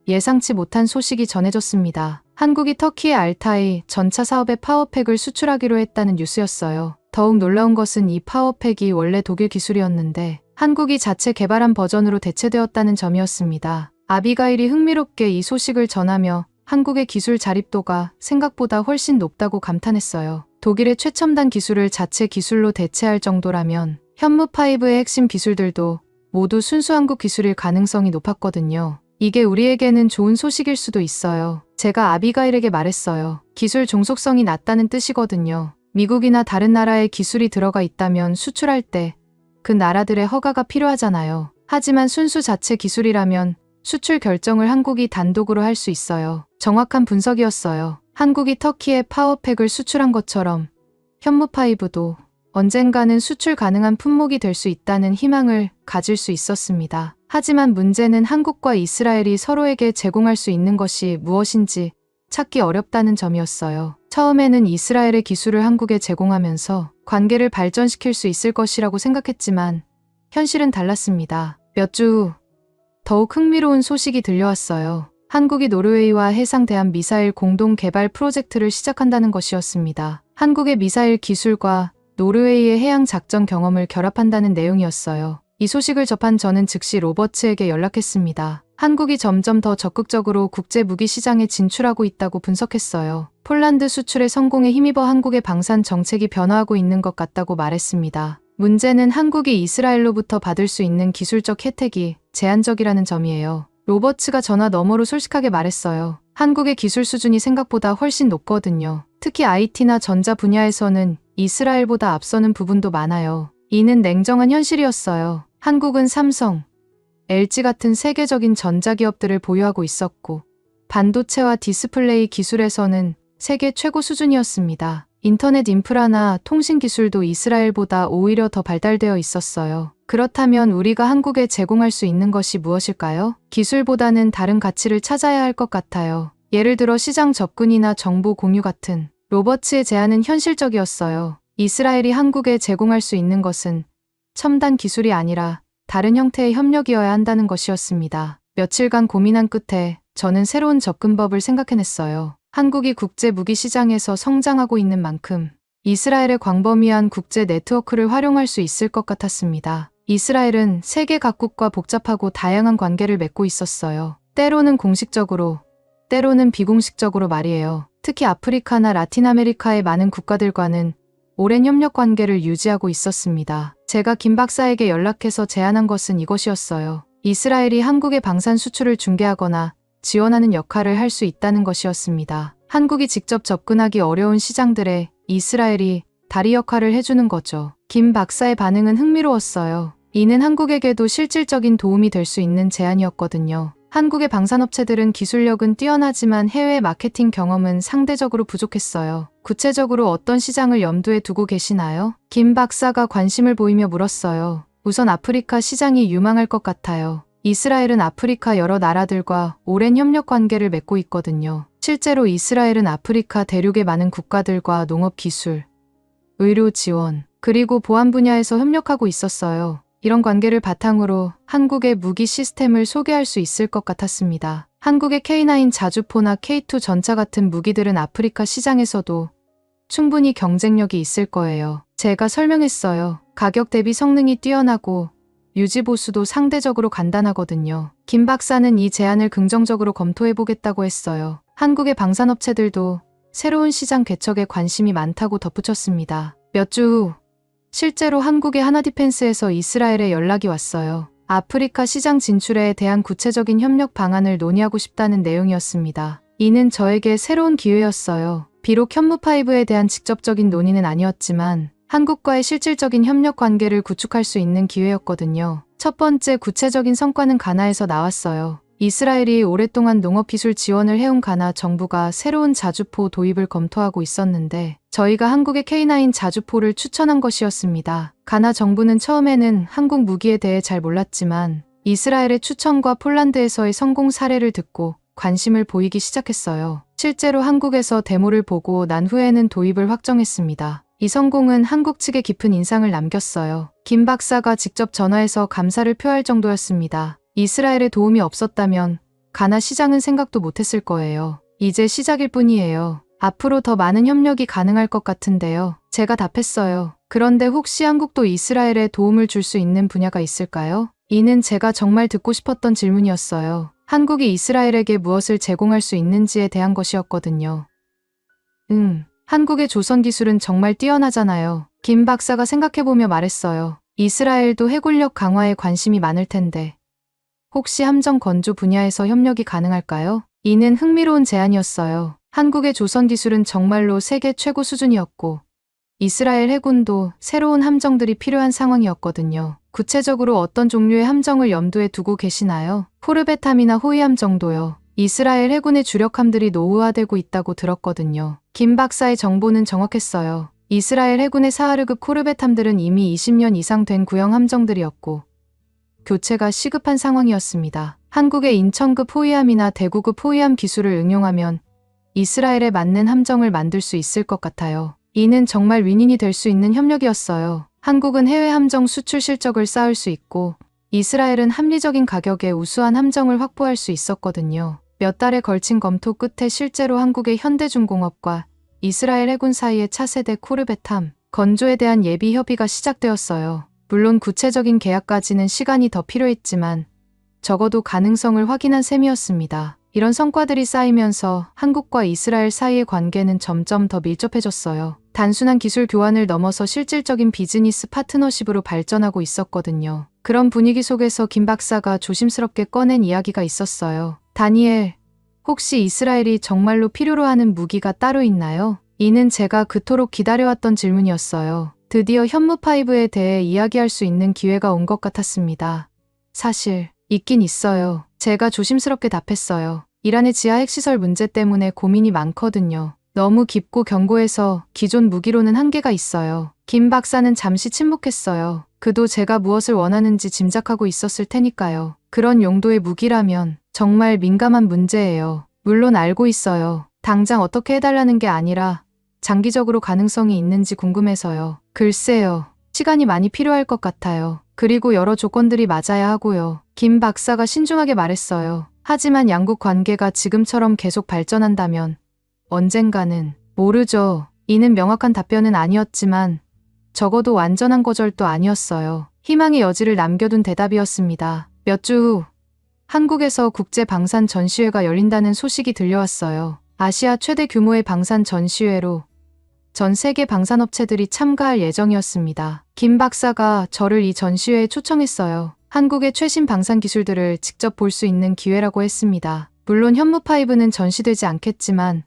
예상치 못한 소식이 전해졌습니다. 한국이 터키의 알타이 전차 사업에 파워팩을 수출하기로 했다는 뉴스였어요. 더욱 놀라운 것은 이 파워팩이 원래 독일 기술이었는데 한국이 자체 개발한 버전으로 대체되었다는 점이었습니다. 아비가일이 흥미롭게 이 소식을 전하며 한국의 기술 자립도가 생각보다 훨씬 높다고 감탄했어요. 독일의 최첨단 기술을 자체 기술로 대체할 정도라면 현무5의 핵심 기술들도 모두 순수 한국 기술일 가능성이 높았거든요. 이게 우리에게는 좋은 소식일 수도 있어요. 제가 아비가일에게 말했어요. 기술 종속성이 낮다는 뜻이거든요. 미국이나 다른 나라의 기술이 들어가 있다면 수출할 때 그 나라들의 허가가 필요하잖아요. 하지만 순수 자체 기술이라면 수출 결정을 한국이 단독으로 할 수 있어요. 정확한 분석이었어요. 한국이 터키에 파워팩을 수출한 것처럼 현무5도 언젠가는 수출 가능한 품목이 될 수 있다는 희망을 가질 수 있었습니다. 하지만 문제는 한국과 이스라엘이 서로에게 제공할 수 있는 것이 무엇인지 찾기 어렵다는 점이었어요. 처음에는 이스라엘의 기술을 한국에 제공하면서 관계를 발전시킬 수 있을 것이라고 생각했지만 현실은 달랐습니다. 몇 주 후 더욱 흥미로운 소식이 들려왔어요. 한국이 노르웨이와 해상 대한 미사일 공동 개발 프로젝트를 시작한다는 것이었습니다. 한국의 미사일 기술과 노르웨이의 해양 작전 경험을 결합한다는 내용이었어요. 이 소식을 접한 저는 즉시 로버츠에게 연락했습니다. 한국이 점점 더 적극적으로 국제 무기 시장에 진출하고 있다고 분석했어요. 폴란드 수출의 성공에 힘입어 한국의 방산 정책이 변화하고 있는 것 같다고 말했습니다. 문제는 한국이 이스라엘로부터 받을 수 있는 기술적 혜택이 제한적이라는 점이에요. 로버츠가 전화 너머로 솔직하게 말했어요. 한국의 기술 수준이 생각보다 훨씬 높거든요. 특히 IT나 전자 분야에서는 이스라엘보다 앞서는 부분도 많아요. 이는 냉정한 현실이었어요. 한국은 삼성, LG 같은 세계적인 전자기업들을 보유하고 있었고 반도체와 디스플레이 기술에서는 세계 최고 수준이었습니다. 인터넷 인프라나 통신 기술도 이스라엘보다 오히려 더 발달되어 있었어요. 그렇다면 우리가 한국에 제공할 수 있는 것이 무엇일까요? 기술보다는 다른 가치를 찾아야 할 것 같아요. 예를 들어 시장 접근이나 정보 공유 같은. 로버츠의 제안은 현실적이었어요. 이스라엘이 한국에 제공할 수 있는 것은 첨단 기술이 아니라 다른 형태의 협력이어야 한다는 것이었습니다. 며칠간 고민한 끝에 저는 새로운 접근법을 생각해냈어요. 한국이 국제 무기 시장에서 성장하고 있는 만큼 이스라엘의 광범위한 국제 네트워크를 활용할 수 있을 것 같았습니다. 이스라엘은 세계 각국과 복잡하고 다양한 관계를 맺고 있었어요. 때로는 공식적으로, 때로는 비공식적으로 말이에요. 특히 아프리카나 라틴 아메리카의 많은 국가들과는 오랜 협력 관계를 유지하고 있었습니다. 제가 김 박사에게 연락해서 제안한 것은 이것이었어요. 이스라엘이 한국의 방산 수출을 중개하거나 지원하는 역할을 할 수 있다는 것이었습니다. 한국이 직접 접근하기 어려운 시장들에 이스라엘이 다리 역할을 해주는 거죠. 김 박사의 반응은 흥미로웠어요. 이는 한국에게도 실질적인 도움이 될 수 있는 제안이었거든요. 한국의 방산업체들은 기술력은 뛰어나지만 해외 마케팅 경험은 상대적으로 부족했어요. 구체적으로 어떤 시장을 염두에 두고 계시나요? 김 박사가 관심을 보이며 물었어요. 우선 아프리카 시장이 유망할 것 같아요. 이스라엘은 아프리카 여러 나라들과 오랜 협력 관계를 맺고 있거든요. 실제로 이스라엘은 아프리카 대륙의 많은 국가들과 농업 기술, 의료 지원, 그리고 보안 분야에서 협력하고 있었어요. 이런 관계를 바탕으로 한국의 무기 시스템을 소개할 수 있을 것 같았습니다. 한국의 K9 자주포나 K2 전차 같은 무기들은 아프리카 시장에서도 충분히 경쟁력이 있을 거예요. 제가 설명했어요. 가격 대비 성능이 뛰어나고 유지보수도 상대적으로 간단하거든요. 김 박사는 이 제안을 긍정적으로 검토해보겠다고 했어요. 한국의 방산업체들도 새로운 시장 개척에 관심이 많다고 덧붙였습니다. 몇 주 후 실제로 한국의 하나디펜스에서 이스라엘에 연락이 왔어요. 아프리카 시장 진출에 대한 구체적인 협력 방안을 논의하고 싶다는 내용이었습니다. 이는 저에게 새로운 기회였어요. 비록 현무5에 대한 직접적인 논의는 아니었지만 한국과의 실질적인 협력 관계를 구축할 수 있는 기회였거든요. 첫 번째 구체적인 성과는 가나에서 나왔어요. 이스라엘이 오랫동안 농업기술 지원을 해온 가나 정부가 새로운 자주포 도입을 검토하고 있었는데 저희가 한국의 K9 자주포를 추천한 것이었습니다. 가나 정부는 처음에는 한국 무기에 대해 잘 몰랐지만 이스라엘의 추천과 폴란드에서의 성공 사례를 듣고 관심을 보이기 시작했어요. 실제로 한국에서 데모를 보고 난 후에는 도입을 확정했습니다. 이 성공은 한국 측에 깊은 인상을 남겼어요. 김 박사가 직접 전화해서 감사를 표할 정도였습니다. 이스라엘의 도움이 없었다면 가나 시장은 생각도 못했을 거예요. 이제 시작일 뿐이에요. 앞으로 더 많은 협력이 가능할 것 같은데요. 제가 답했어요. 그런데 혹시 한국도 이스라엘에 도움을 줄 수 있는 분야가 있을까요? 이는 제가 정말 듣고 싶었던 질문이었어요. 한국이 이스라엘에게 무엇을 제공할 수 있는지에 대한 것이었거든요. 한국의 조선 기술은 정말 뛰어나잖아요. 김 박사가 생각해보며 말했어요. 이스라엘도 해군력 강화에 관심이 많을 텐데 혹시 함정 건조 분야에서 협력이 가능할까요? 이는 흥미로운 제안이었어요. 한국의 조선 기술은 정말로 세계 최고 수준이었고 이스라엘 해군도 새로운 함정들이 필요한 상황이었거든요. 구체적으로 어떤 종류의 함정을 염두에 두고 계시나요? 코르벳함이나 호위함 정도요. 이스라엘 해군의 주력함들이 노후화되고 있다고 들었거든요. 김 박사의 정보는 정확했어요. 이스라엘 해군의 사하르급 코르벳함들은 이미 20년 이상 된 구형 함정들이었고 교체가 시급한 상황이었습니다. 한국의 인천급 호위함이나 대구급 호위함 기술을 응용하면 이스라엘에 맞는 함정을 만들 수 있을 것 같아요. 이는 정말 윈윈이 될 수 있는 협력이었어요. 한국은 해외 함정 수출 실적을 쌓을 수 있고 이스라엘은 합리적인 가격에 우수한 함정을 확보할 수 있었거든요. 몇 달에 걸친 검토 끝에 실제로 한국의 현대중공업과 이스라엘 해군 사이의 차세대 코르벳함 건조에 대한 예비 협의가 시작되었어요. 물론 구체적인 계약까지는 시간이 더 필요했지만 적어도 가능성을 확인한 셈이었습니다. 이런 성과들이 쌓이면서 한국과 이스라엘 사이의 관계는 점점 더 밀접해졌어요. 단순한 기술 교환을 넘어서 실질적인 비즈니스 파트너십으로 발전하고 있었거든요. 그런 분위기 속에서 김 박사가 조심스럽게 꺼낸 이야기가 있었어요. 다니엘, 혹시 이스라엘이 정말로 필요로 하는 무기가 따로 있나요? 이는 제가 그토록 기다려왔던 질문이었어요. 드디어 현무5에 대해 이야기할 수 있는 기회가 온 것 같았습니다. 사실 있긴 있어요. 제가 조심스럽게 답했어요. 이란의 지하 핵시설 문제 때문에 고민이 많거든요. 너무 깊고 견고해서 기존 무기로는 한계가 있어요. 김 박사는 잠시 침묵했어요. 그도 제가 무엇을 원하는지 짐작하고 있었을 테니까요. 그런 용도의 무기라면 정말 민감한 문제예요. 물론 알고 있어요. 당장 어떻게 해달라는 게 아니라 장기적으로 가능성이 있는지 궁금해서요. 글쎄요. 시간이 많이 필요할 것 같아요. 그리고 여러 조건들이 맞아야 하고요. 김 박사가 신중하게 말했어요. 하지만 양국 관계가 지금처럼 계속 발전한다면 언젠가는 모르죠. 이는 명확한 답변은 아니었지만 적어도 완전한 거절도 아니었어요. 희망의 여지를 남겨둔 대답이었습니다. 몇 주 후 한국에서 국제 방산 전시회가 열린다는 소식이 들려왔어요. 아시아 최대 규모의 방산 전시회로 전 세계 방산업체들이 참가할 예정이었습니다. 김 박사가 저를 이 전시회에 초청했어요. 한국의 최신 방산 기술들을 직접 볼 수 있는 기회라고 했습니다. 물론 현무5는 전시되지 않겠지만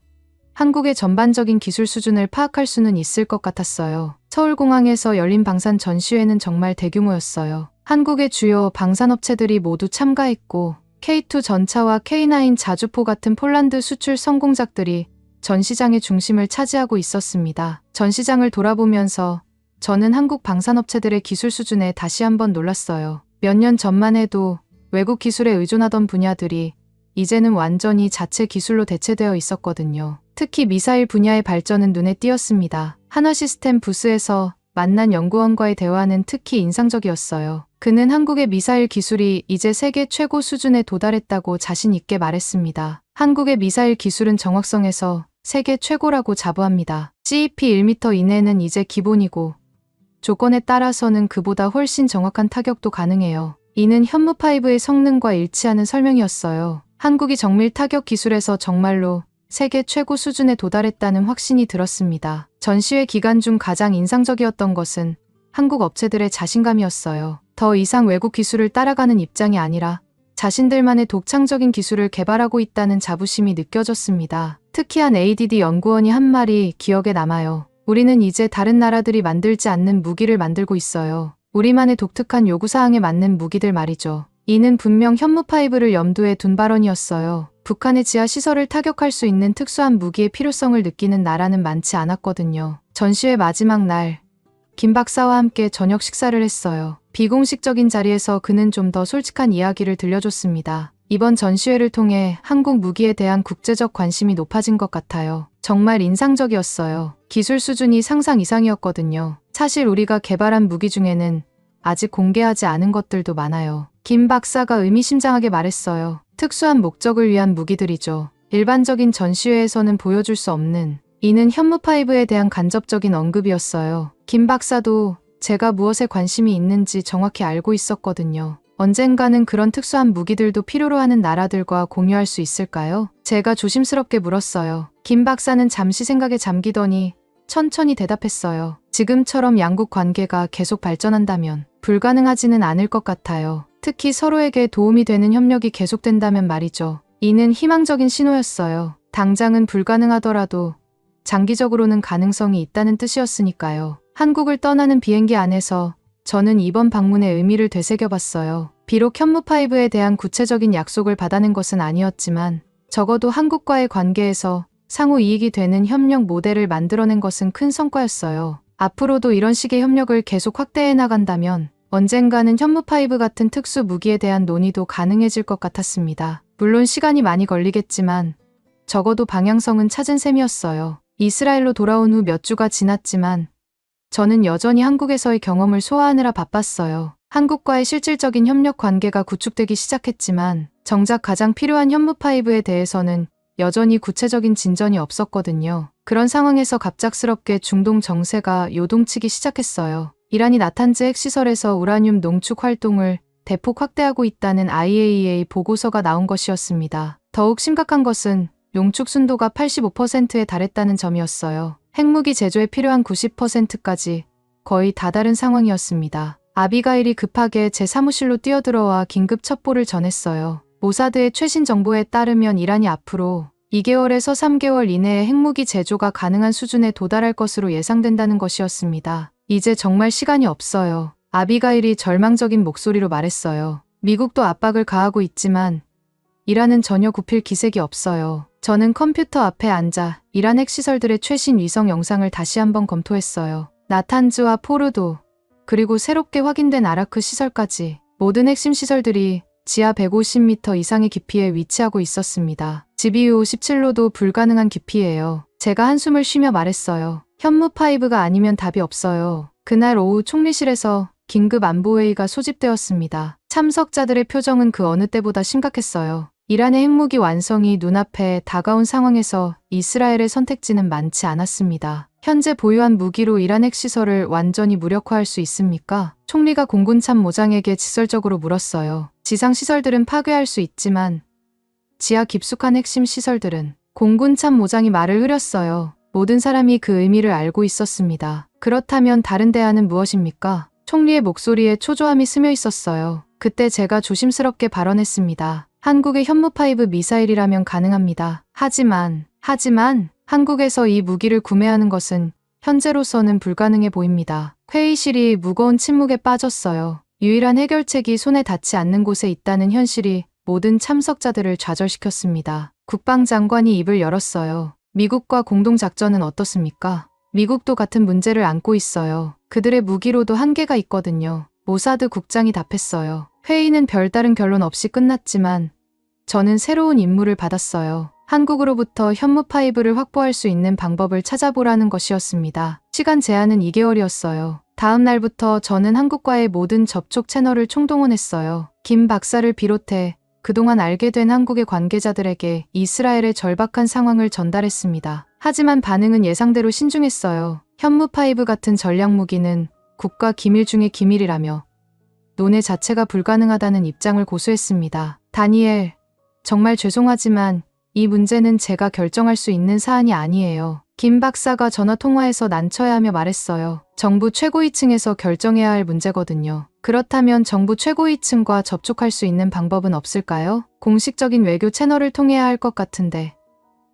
한국의 전반적인 기술 수준을 파악할 수는 있을 것 같았어요. 서울공항에서 열린 방산 전시회는 정말 대규모였어요. 한국의 주요 방산업체들이 모두 참가했고 K2 전차와 K9 자주포 같은 폴란드 수출 성공작들이 전시장의 중심을 차지하고 있었습니다. 전시장을 돌아보면서 저는 한국 방산업체들의 기술 수준에 다시 한번 놀랐어요. 몇 년 전만 해도 외국 기술에 의존하던 분야들이 이제는 완전히 자체 기술로 대체되어 있었거든요. 특히 미사일 분야의 발전은 눈에 띄었습니다. 한화시스템 부스에서 만난 연구원과의 대화는 특히 인상적이었어요. 그는 한국의 미사일 기술이 이제 세계 최고 수준에 도달했다고 자신 있게 말했습니다. 한국의 미사일 기술은 정확성에서 세계 최고라고 자부합니다. CEP 1m 이내는 이제 기본이고 조건에 따라서는 그보다 훨씬 정확한 타격도 가능해요. 이는 현무5의 성능과 일치하는 설명이었어요. 한국이 정밀 타격 기술에서 정말로 세계 최고 수준에 도달했다는 확신이 들었습니다. 전시회 기간 중 가장 인상적이었던 것은 한국 업체들의 자신감이었어요. 더 이상 외국 기술을 따라가는 입장이 아니라 자신들만의 독창적인 기술을 개발하고 있다는 자부심이 느껴졌습니다. 특히 한 ADD 연구원이 한 말이 기억에 남아요. 우리는 이제 다른 나라들이 만들지 않는 무기를 만들고 있어요. 우리만의 독특한 요구사항에 맞는 무기들 말이죠. 이는 분명 현무5를 염두에 둔 발언이었어요. 북한의 지하시설을 타격할 수 있는 특수한 무기의 필요성을 느끼는 나라는 많지 않았거든요. 전시회 마지막 날, 김 박사와 함께 저녁 식사를 했어요. 비공식적인 자리에서 그는 좀 더 솔직한 이야기를 들려줬습니다. 이번 전시회를 통해 한국 무기에 대한 국제적 관심이 높아진 것 같아요. 정말 인상적이었어요. 기술 수준이 상상 이상이었거든요. 사실 우리가 개발한 무기 중에는 아직 공개하지 않은 것들도 많아요. 김 박사가 의미심장하게 말했어요. 특수한 목적을 위한 무기들이죠. 일반적인 전시회에서는 보여줄 수 없는. 이는 현무5에 대한 간접적인 언급이었어요. 김 박사도 제가 무엇에 관심이 있는지 정확히 알고 있었거든요. 언젠가는 그런 특수한 무기들도 필요로 하는 나라들과 공유할 수 있을까요? 제가 조심스럽게 물었어요. 김 박사는 잠시 생각에 잠기더니 천천히 대답했어요. 지금처럼 양국 관계가 계속 발전한다면 불가능하지는 않을 것 같아요. 특히 서로에게 도움이 되는 협력이 계속된다면 말이죠. 이는 희망적인 신호였어요. 당장은 불가능하더라도 장기적으로는 가능성이 있다는 뜻이었으니까요. 한국을 떠나는 비행기 안에서 저는 이번 방문의 의미를 되새겨봤어요. 비록 현무5에 대한 구체적인 약속을 받아낸 것은 아니었지만 적어도 한국과의 관계에서 상호 이익이 되는 협력 모델을 만들어낸 것은 큰 성과였어요. 앞으로도 이런 식의 협력을 계속 확대해 나간다면 언젠가는 현무5 같은 특수 무기에 대한 논의도 가능해질 것 같았습니다. 물론 시간이 많이 걸리겠지만 적어도 방향성은 찾은 셈이었어요. 이스라엘로 돌아온 후 몇 주가 지났지만 저는 여전히 한국에서의 경험을 소화하느라 바빴어요. 한국과의 실질적인 협력 관계가 구축되기 시작했지만 정작 가장 필요한 현무5에 대해서는 여전히 구체적인 진전이 없었거든요. 그런 상황에서 갑작스럽게 중동 정세가 요동치기 시작했어요. 이란이 나탄즈 핵시설에서 우라늄 농축 활동을 대폭 확대하고 있다는 IAEA 보고서가 나온 것이었습니다. 더욱 심각한 것은 농축 순도가 85%에 달했다는 점이었어요. 핵무기 제조에 필요한 90%까지 거의 다다른 상황이었습니다. 아비가일이 급하게 제 사무실로 뛰어들어와 긴급 첩보를 전했어요. 모사드의 최신 정보에 따르면 이란이 앞으로 2개월에서 3개월 이내에 핵무기 제조가 가능한 수준에 도달할 것으로 예상된다는 것이었습니다. 이제 정말 시간이 없어요. 아비가일이 절망적인 목소리로 말했어요. 미국도 압박을 가하고 있지만 이란은 전혀 굽힐 기색이 없어요. 저는 컴퓨터 앞에 앉아 이란 핵시설들의 최신 위성 영상을 다시 한번 검토했어요. 나탄즈와 포르도, 그리고 새롭게 확인된 아라크 시설까지 모든 핵심 시설들이 지하 150m 이상의 깊이에 위치하고 있었습니다. GBU 57로도 불가능한 깊이예요. 제가 한숨을 쉬며 말했어요. 현무5가 아니면 답이 없어요. 그날 오후 총리실에서 긴급 안보회의가 소집되었습니다. 참석자들의 표정은 그 어느 때보다 심각했어요. 이란의 핵무기 완성이 눈앞에 다가온 상황에서 이스라엘의 선택지는 많지 않았습니다. 현재 보유한 무기로 이란 핵시설을 완전히 무력화할 수 있습니까? 총리가 공군 참모장에게 직설적으로 물었어요. 지상 시설들은 파괴할 수 있지만 지하 깊숙한 핵심 시설들은. 공군 참모장이 말을 흐렸어요. 모든 사람이 그 의미를 알고 있었습니다. 그렇다면 다른 대안은 무엇입니까? 총리의 목소리에 초조함이 스며 있었어요. 그때 제가 조심스럽게 발언했습니다. 한국의 현무5 미사일이라면 가능합니다. 하지만 한국에서 이 무기를 구매하는 것은 현재로서는 불가능해 보입니다. 회의실이 무거운 침묵에 빠졌어요. 유일한 해결책이 손에 닿지 않는 곳에 있다는 현실이 모든 참석자들을 좌절시켰습니다. 국방장관이 입을 열었어요. 미국과 공동작전은 어떻습니까? 미국도 같은 문제를 안고 있어요. 그들의 무기로도 한계가 있거든요. 모사드 국장이 답했어요. 회의는 별다른 결론 없이 끝났지만 저는 새로운 임무를 받았어요. 한국으로부터 현무5를 확보할 수 있는 방법을 찾아보라는 것이었습니다. 시간 제한은 2개월이었어요. 다음 날부터 저는 한국과의 모든 접촉 채널을 총동원했어요. 김 박사를 비롯해 그동안 알게 된 한국의 관계자들에게 이스라엘의 절박한 상황을 전달했습니다. 하지만 반응은 예상대로 신중했어요. 현무5 같은 전략무기는 국가 기밀 중의 기밀이라며 논의 자체가 불가능하다는 입장을 고수했습니다. 다니엘, 정말 죄송하지만 이 문제는 제가 결정할 수 있는 사안이 아니에요. 김 박사가 전화통화에서 난처해하며 말했어요. 정부 최고위층에서 결정해야 할 문제거든요. 그렇다면 정부 최고위층과 접촉할 수 있는 방법은 없을까요? 공식적인 외교 채널을 통해야 할 것 같은데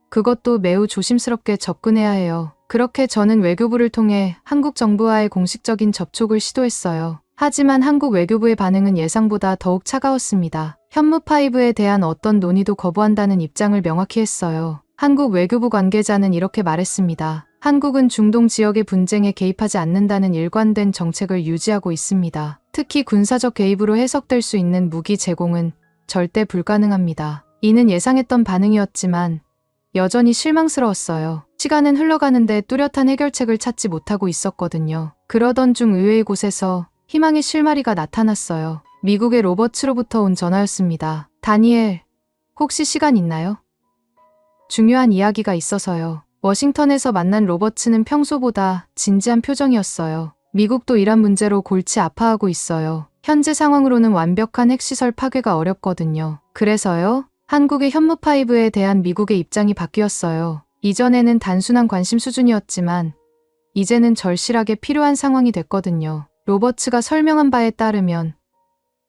그것도 매우 조심스럽게 접근해야 해요. 그렇게 저는 외교부를 통해 한국 정부와의 공식적인 접촉을 시도했어요. 하지만 한국 외교부의 반응은 예상보다 더욱 차가웠습니다. 현무5에 대한 어떤 논의도 거부한다는 입장을 명확히 했어요. 한국 외교부 관계자는 이렇게 말했습니다. 한국은 중동 지역의 분쟁에 개입하지 않는다는 일관된 정책을 유지하고 있습니다. 특히 군사적 개입으로 해석될 수 있는 무기 제공은 절대 불가능합니다. 이는 예상했던 반응이었지만 여전히 실망스러웠어요. 시간은 흘러가는데 뚜렷한 해결책을 찾지 못하고 있었거든요. 그러던 중 의외의 곳에서 희망의 실마리가 나타났어요. 미국의 로버츠로부터 온 전화였습니다. 다니엘, 혹시 시간 있나요? 중요한 이야기가 있어서요. 워싱턴에서 만난 로버츠는 평소보다 진지한 표정이었어요. 미국도 이란 문제로 골치 아파하고 있어요. 현재 상황으로는 완벽한 핵시설 파괴가 어렵거든요. 그래서요? 한국의 현무5에 대한 미국의 입장이 바뀌었어요. 이전에는 단순한 관심 수준이었지만 이제는 절실하게 필요한 상황이 됐거든요. 로버츠가 설명한 바에 따르면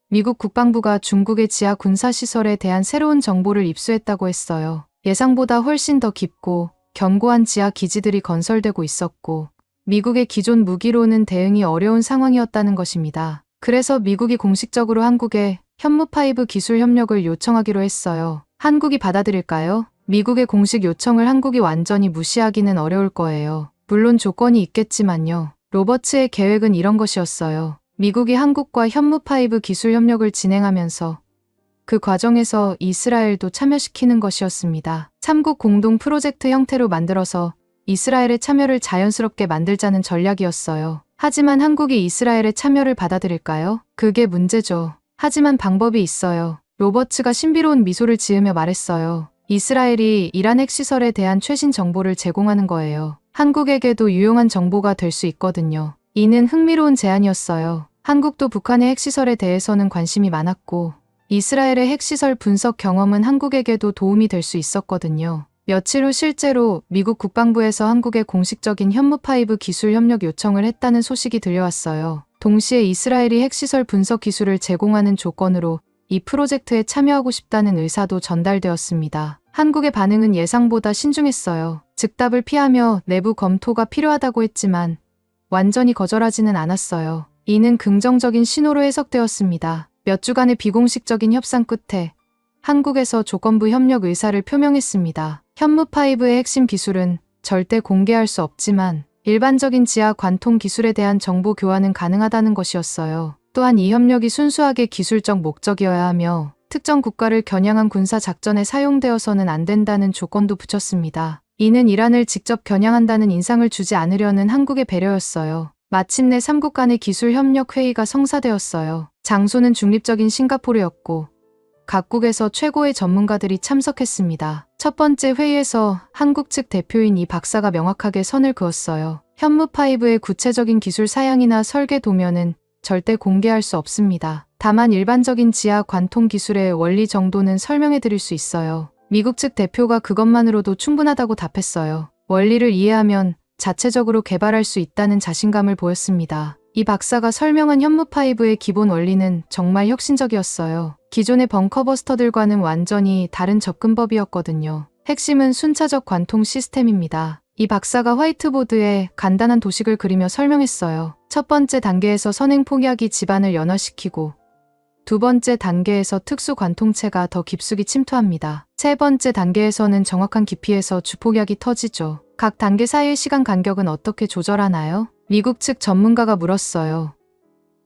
미국 국방부가 중국의 지하 군사시설에 대한 새로운 정보를 입수했다고 했어요. 예상보다 훨씬 더 깊고 견고한 지하 기지들이 건설되고 있었고 미국의 기존 무기로는 대응이 어려운 상황이었다는 것입니다. 그래서 미국이 공식적으로 한국에 현무5 기술 협력을 요청하기로 했어요. 한국이 받아들일까요? 미국의 공식 요청을 한국이 완전히 무시하기는 어려울 거예요. 물론 조건이 있겠지만요. 로버츠의 계획은 이런 것이었어요. 미국이 한국과 현무5 기술 협력을 진행하면서 그 과정에서 이스라엘도 참여시키는 것이었습니다. 3국 공동 프로젝트 형태로 만들어서 이스라엘의 참여를 자연스럽게 만들자는 전략이었어요. 하지만 한국이 이스라엘의 참여를 받아들일까요? 그게 문제죠. 하지만 방법이 있어요. 로버츠가 신비로운 미소를 지으며 말했어요. 이스라엘이 이란 핵시설에 대한 최신 정보를 제공하는 거예요. 한국에게도 유용한 정보가 될 수 있거든요. 이는 흥미로운 제안이었어요. 한국도 북한의 핵시설에 대해서는 관심이 많았고 이스라엘의 핵시설 분석 경험은 한국에게도 도움이 될 수 있었거든요. 며칠 후 실제로 미국 국방부에서 한국에 공식적인 현무5 기술 협력 요청을 했다는 소식이 들려왔어요. 동시에 이스라엘이 핵시설 분석 기술을 제공하는 조건으로 이 프로젝트에 참여하고 싶다는 의사도 전달되었습니다. 한국의 반응은 예상보다 신중했어요. 즉답을 피하며 내부 검토가 필요하다고 했지만 완전히 거절하지는 않았어요. 이는 긍정적인 신호로 해석되었습니다. 몇 주간의 비공식적인 협상 끝에 한국에서 조건부 협력 의사를 표명했습니다. 현무5의 핵심 기술은 절대 공개할 수 없지만 일반적인 지하 관통 기술에 대한 정보 교환은 가능하다는 것이었어요. 또한 이 협력이 순수하게 기술적 목적이어야 하며 특정 국가를 겨냥한 군사 작전에 사용되어서는 안 된다는 조건도 붙였습니다. 이는 이란을 직접 겨냥한다는 인상을 주지 않으려는 한국의 배려였어요. 마침내 3국 간의 기술 협력 회의가 성사되었어요. 장소는 중립적인 싱가포르였고 각국에서 최고의 전문가들이 참석했습니다. 첫 번째 회의에서 한국 측 대표인 이 박사가 명확하게 선을 그었어요. 현무5의 구체적인 기술 사양이나 설계 도면은 절대 공개할 수 없습니다. 다만 일반적인 지하 관통 기술의 원리 정도는 설명해 드릴 수 있어요. 미국 측 대표가 그것만으로도 충분하다고 답했어요. 원리를 이해하면 자체적으로 개발할 수 있다는 자신감을 보였습니다. 이 박사가 설명한 현무5의 기본 원리는 정말 혁신적이었어요. 기존의 벙커버스터들과는 완전히 다른 접근법이었거든요. 핵심은 순차적 관통 시스템입니다. 이 박사가 화이트보드에 간단한 도식을 그리며 설명했어요. 첫 번째 단계에서 선행 폭약이 집안을 연화시키고 두 번째 단계에서 특수 관통체가 더 깊숙이 침투합니다. 세 번째 단계에서는 정확한 깊이에서 주폭약이 터지죠. 각 단계 사이의 시간 간격은 어떻게 조절하나요? 미국 측 전문가가 물었어요.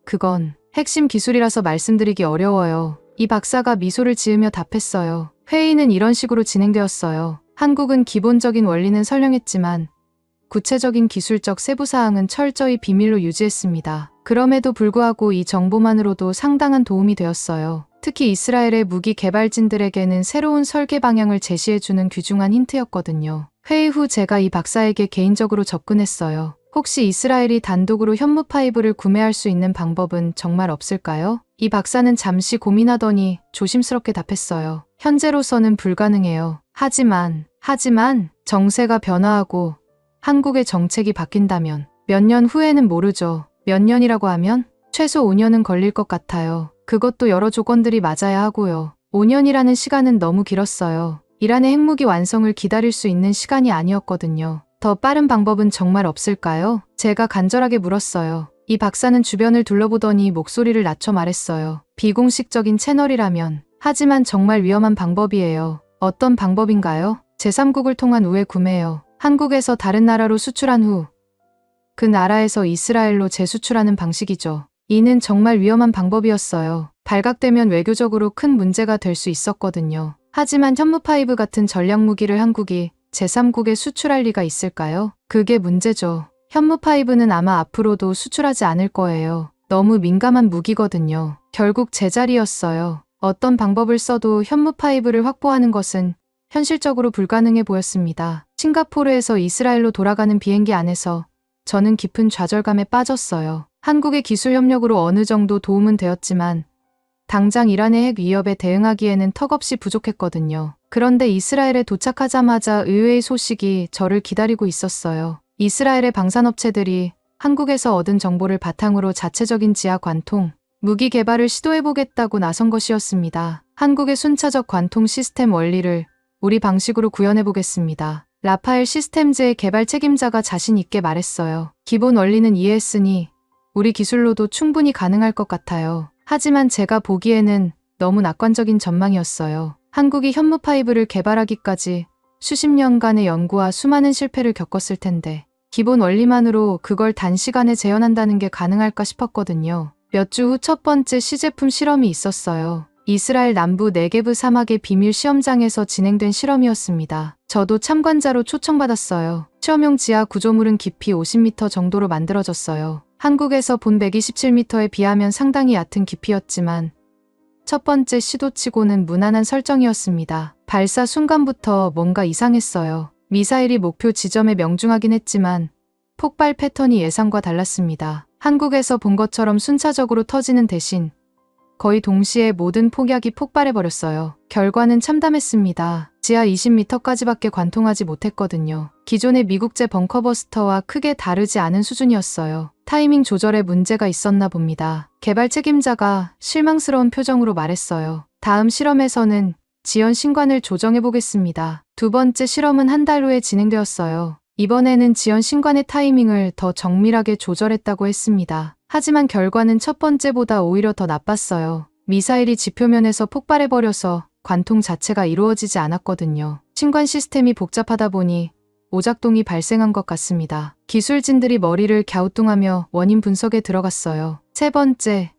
그건 핵심 기술이라서 말씀드리기 어려워요. 이 박사가 미소를 지으며 답했어요. 회의는 이런 식으로 진행되었어요. 한국은 기본적인 원리는 설명했지만 구체적인 기술적 세부사항은 철저히 비밀로 유지했습니다. 그럼에도 불구하고 이 정보만으로도 상당한 도움이 되었어요. 특히 이스라엘의 무기 개발진들에게는 새로운 설계 방향을 제시해주는 귀중한 힌트였거든요. 회의 후 제가 이 박사에게 개인적으로 접근했어요. 혹시 이스라엘이 단독으로 현무5를 구매할 수 있는 방법은 정말 없을까요? 이 박사는 잠시 고민하더니 조심스럽게 답했어요. 현재로서는 불가능해요. 하지만 정세가 변화하고 한국의 정책이 바뀐다면 몇 년 후에는 모르죠. 몇 년이라고 하면 최소 5년은 걸릴 것 같아요. 그것도 여러 조건들이 맞아야 하고요. 5년이라는 시간은 너무 길었어요. 이란의 핵무기 완성을 기다릴 수 있는 시간이 아니었거든요. 더 빠른 방법은 정말 없을까요? 제가 간절하게 물었어요. 이 박사는 주변을 둘러보더니 목소리를 낮춰 말했어요. 비공식적인 채널이라면. 하지만 정말 위험한 방법이에요. 어떤 방법인가요? 제3국을 통한 우회 구매요. 한국에서 다른 나라로 수출한 후 그 나라에서 이스라엘로 재수출하는 방식이죠. 이는 정말 위험한 방법이었어요. 발각되면 외교적으로 큰 문제가 될 수 있었거든요. 하지만 현무5 같은 전략무기를 한국이 제3국에 수출할 리가 있을까요? 그게 문제죠. 현무5는 아마 앞으로도 수출하지 않을 거예요. 너무 민감한 무기거든요. 결국 제자리였어요. 어떤 방법을 써도 현무5를 확보하는 것은 현실적으로 불가능해 보였습니다. 싱가포르에서 이스라엘로 돌아가는 비행기 안에서 저는 깊은 좌절감에 빠졌어요. 한국의 기술 협력으로 어느 정도 도움은 되었지만 당장 이란의 핵 위협에 대응하기에는 턱없이 부족했거든요. 그런데 이스라엘에 도착하자마자 의외의 소식이 저를 기다리고 있었어요. 이스라엘의 방산업체들이 한국에서 얻은 정보를 바탕으로 자체적인 지하 관통, 무기 개발을 시도해보겠다고 나선 것이었습니다. 한국의 순차적 관통 시스템 원리를 우리 방식으로 구현해보겠습니다. 라파엘 시스템즈의 개발 책임자가 자신 있게 말했어요. 기본 원리는 이해했으니 우리 기술로도 충분히 가능할 것 같아요. 하지만 제가 보기에는 너무 낙관적인 전망이었어요. 한국이 현무5를 개발하기까지 수십 년간의 연구와 수많은 실패를 겪었을 텐데 기본 원리만으로 그걸 단시간에 재현한다는 게 가능할까 싶었거든요. 몇 주 후 첫 번째 시제품 실험이 있었어요. 이스라엘 남부 네게브 사막의 비밀 시험장에서 진행된 실험이었습니다. 저도 참관자로 초청받았어요. 시험용 지하 구조물은 깊이 50m 정도로 만들어졌어요. 한국에서 본 127m에 비하면 상당히 얕은 깊이였지만 첫 번째 시도치고는 무난한 설정이었습니다. 발사 순간부터 뭔가 이상했어요. 미사일이 목표 지점에 명중하긴 했지만 폭발 패턴이 예상과 달랐습니다. 한국에서 본 것처럼 순차적으로 터지는 대신 거의 동시에 모든 폭약이 폭발해버렸어요. 결과는 참담했습니다. 지하 20m까지밖에 관통하지 못했거든요. 기존의 미국제 벙커버스터와 크게 다르지 않은 수준이었어요. 타이밍 조절에 문제가 있었나 봅니다. 개발 책임자가 실망스러운 표정으로 말했어요. 다음 실험에서는 지연 신관을 조정해보겠습니다. 두 번째 실험은 한 달 후에 진행되었어요. 이번에는 지연 신관의 타이밍을 더 정밀하게 조절했다고 했습니다. 하지만 결과는 첫 번째보다 오히려 더 나빴어요. 미사일이 지표면에서 폭발해버려서 관통 자체가 이루어지지 않았거든요. 신관 시스템이 복잡하다 보니 오작동이 발생한 것 같습니다. 기술진들이 머리를 갸우뚱하며 원인 분석에 들어갔어요. 세 번째,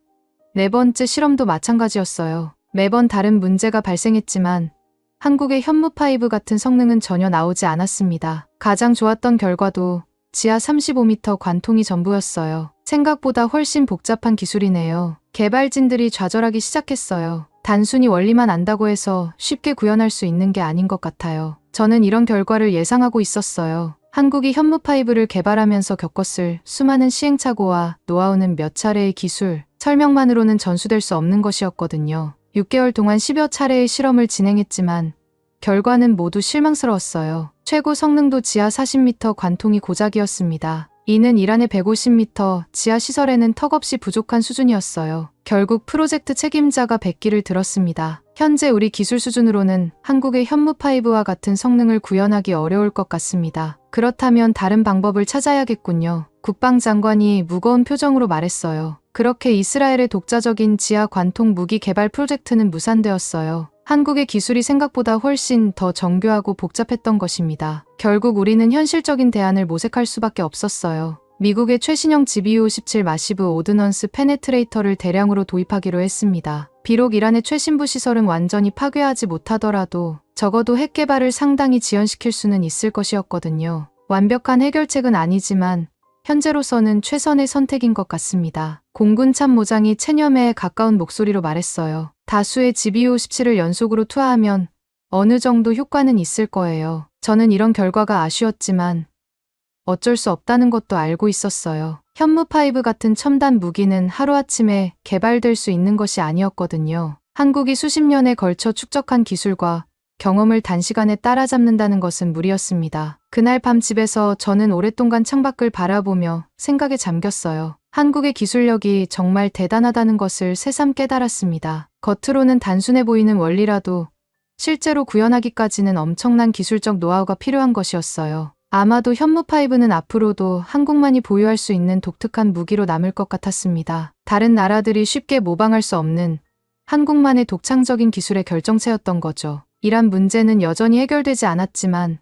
네 번째 실험도 마찬가지였어요. 매번 다른 문제가 발생했지만 한국의 현무5 같은 성능은 전혀 나오지 않았습니다. 가장 좋았던 결과도 지하 35m 관통이 전부였어요. 생각보다 훨씬 복잡한 기술이네요. 개발진들이 좌절하기 시작했어요. 단순히 원리만 안다고 해서 쉽게 구현할 수 있는 게 아닌 것 같아요. 저는 이런 결과를 예상하고 있었어요. 한국이 현무5를 개발하면서 겪었을 수많은 시행착오와 노하우는 몇 차례의 기술, 설명만으로는 전수될 수 없는 것이었거든요. 6개월 동안 10여 차례의 실험을 진행했지만 결과는 모두 실망스러웠어요. 최고 성능도 지하 40m 관통이 고작이었습니다. 이는 이란의 150m 지하 시설에는 턱없이 부족한 수준이었어요. 결국 프로젝트 책임자가 백기를 들었습니다. 현재 우리 기술 수준으로는 한국의 현무5와 같은 성능을 구현하기 어려울 것 같습니다. 그렇다면 다른 방법을 찾아야겠군요. 국방장관이 무거운 표정으로 말했어요. 그렇게 이스라엘의 독자적인 지하 관통 무기 개발 프로젝트는 무산되었어요. 한국의 기술이 생각보다 훨씬 더 정교하고 복잡했던 것입니다. 결국 우리는 현실적인 대안을 모색할 수밖에 없었어요. 미국의 최신형 GBU-57 마시브 오드넌스 페네트레이터를 대량으로 도입하기로 했습니다. 비록 이란의 최신부 시설은 완전히 파괴하지 못하더라도 적어도 핵 개발을 상당히 지연시킬 수는 있을 것이었거든요. 완벽한 해결책은 아니지만 현재로서는 최선의 선택인 것 같습니다. 공군 참모장이 체념에 가까운 목소리로 말했어요. 다수의 GBU-17을 연속으로 투하하면 어느 정도 효과는 있을 거예요. 저는 이런 결과가 아쉬웠지만 어쩔 수 없다는 것도 알고 있었어요. 현무5 같은 첨단 무기는 하루아침에 개발될 수 있는 것이 아니었거든요. 한국이 수십 년에 걸쳐 축적한 기술과 경험을 단시간에 따라잡는다는 것은 무리였습니다. 그날 밤 집에서 저는 오랫동안 창밖을 바라보며 생각에 잠겼어요. 한국의 기술력이 정말 대단하다는 것을 새삼 깨달았습니다. 겉으로는 단순해 보이는 원리라도 실제로 구현하기까지는 엄청난 기술적 노하우가 필요한 것이었어요. 아마도 현무5는 앞으로도 한국만이 보유할 수 있는 독특한 무기로 남을 것 같았습니다. 다른 나라들이 쉽게 모방할 수 없는 한국만의 독창적인 기술의 결정체였던 거죠. 이란 문제는 여전히 해결되지 않았지만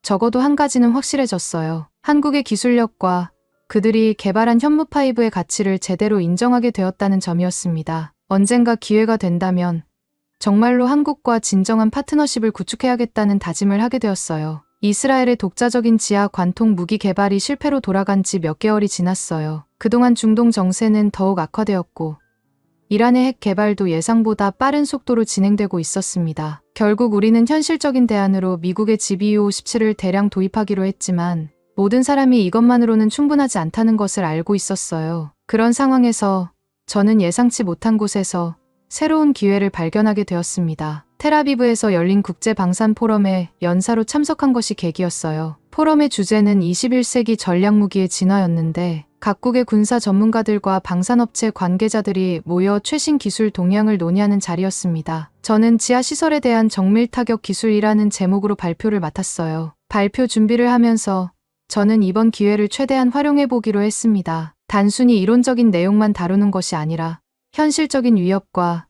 적어도 한 가지는 확실해졌어요. 한국의 기술력과 그들이 개발한 현무5의 가치를 제대로 인정하게 되었다는 점이었습니다. 언젠가 기회가 된다면 정말로 한국과 진정한 파트너십을 구축해야겠다는 다짐을 하게 되었어요. 이스라엘의 독자적인 지하 관통 무기 개발이 실패로 돌아간 지 몇 개월이 지났어요. 그동안 중동 정세는 더욱 악화되었고 이란의 핵 개발도 예상보다 빠른 속도로 진행되고 있었습니다. 결국 우리는 현실적인 대안으로 미국의 GBU-57을 대량 도입하기로 했지만 모든 사람이 이것만으로는 충분하지 않다는 것을 알고 있었어요. 그런 상황에서 저는 예상치 못한 곳에서 새로운 기회를 발견하게 되었습니다. 텔아비브에서 열린 국제방산 포럼에 연사로 참석한 것이 계기였어요. 포럼의 주제는 21세기 전략무기의 진화였는데 각국의 군사 전문가들과 방산업체 관계자들이 모여 최신 기술 동향을 논의하는 자리였습니다. 저는 지하시설에 대한 정밀 타격 기술이라는 제목으로 발표를 맡았어요. 발표 준비를 하면서 저는 이번 기회를 최대한 활용해 보기로 했습니다. 단순히 이론적인 내용만 다루는 것이 아니라 현실적인 위협과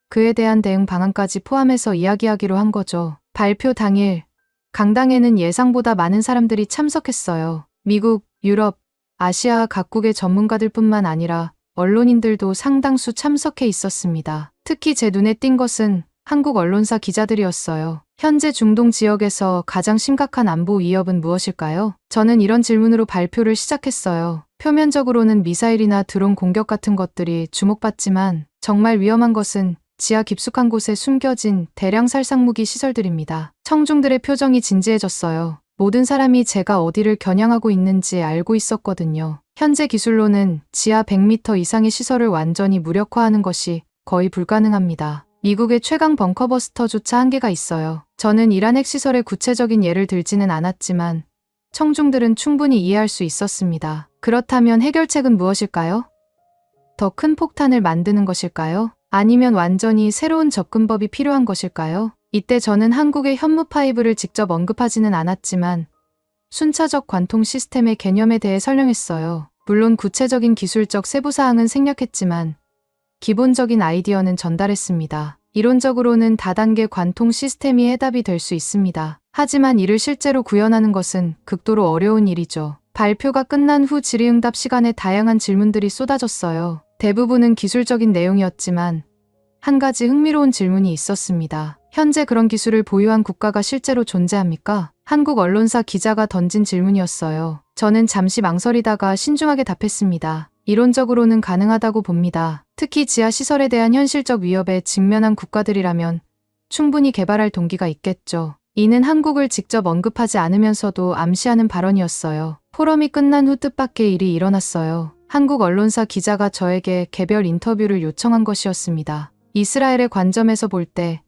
그에 대한 대응 방안까지 포함해서 이야기하기로 한 거죠. 발표 당일 강당에는 예상보다 많은 사람들이 참석했어요. 미국, 유럽, 아시아 각국의 전문가들뿐만 아니라 언론인들도 상당수 참석해 있었습니다. 특히 제 눈에 띈 것은 한국 언론사 기자들이었어요. 현재 중동 지역에서 가장 심각한 안보 위협은 무엇일까요? 저는 이런 질문으로 발표를 시작했어요. 표면적으로는 미사일이나 드론 공격 같은 것들이 주목받지만 정말 위험한 것은 지하 깊숙한 곳에 숨겨진 대량 살상무기 시설들입니다. 청중들의 표정이 진지해졌어요. 모든 사람이 제가 어디를 겨냥하고 있는지 알고 있었거든요. 현재 기술로는 지하 100m 이상의 시설을 완전히 무력화하는 것이 거의 불가능합니다. 미국의 최강 벙커버스터조차 한계가 있어요. 저는 이란 핵시설의 구체적인 예를 들지는 않았지만 청중들은 충분히 이해할 수 있었습니다. 그렇다면 해결책은 무엇일까요? 더 큰 폭탄을 만드는 것일까요? 아니면 완전히 새로운 접근법이 필요한 것일까요? 이때 저는 한국의 현무5를 직접 언급하지는 않았지만 순차적 관통 시스템의 개념에 대해 설명했어요. 물론 구체적인 기술적 세부사항은 생략했지만 기본적인 아이디어는 전달했습니다. 이론적으로는 다단계 관통 시스템이 해답이 될 수 있습니다. 하지만 이를 실제로 구현하는 것은 극도로 어려운 일이죠. 발표가 끝난 후 질의응답 시간에 다양한 질문들이 쏟아졌어요. 대부분은 기술적인 내용이었지만 한 가지 흥미로운 질문이 있었습니다. 현재 그런 기술을 보유한 국가가 실제로 존재합니까? 한국 언론사 기자가 던진 질문이었어요. 저는 잠시 망설이다가 신중하게 답했습니다. 이론적으로는 가능하다고 봅니다. 특히 지하시설에 대한 현실적 위협에 직면한 국가들이라면 충분히 개발할 동기가 있겠죠. 이는 한국을 직접 언급하지 않으면서도 암시하는 발언이었어요. 포럼이 끝난 후 뜻밖의 일이 일어났어요. 한국 언론사 기자가 저에게 개별 인터뷰를 요청한 것이었습니다. 이스라엘의 관점에서 볼 때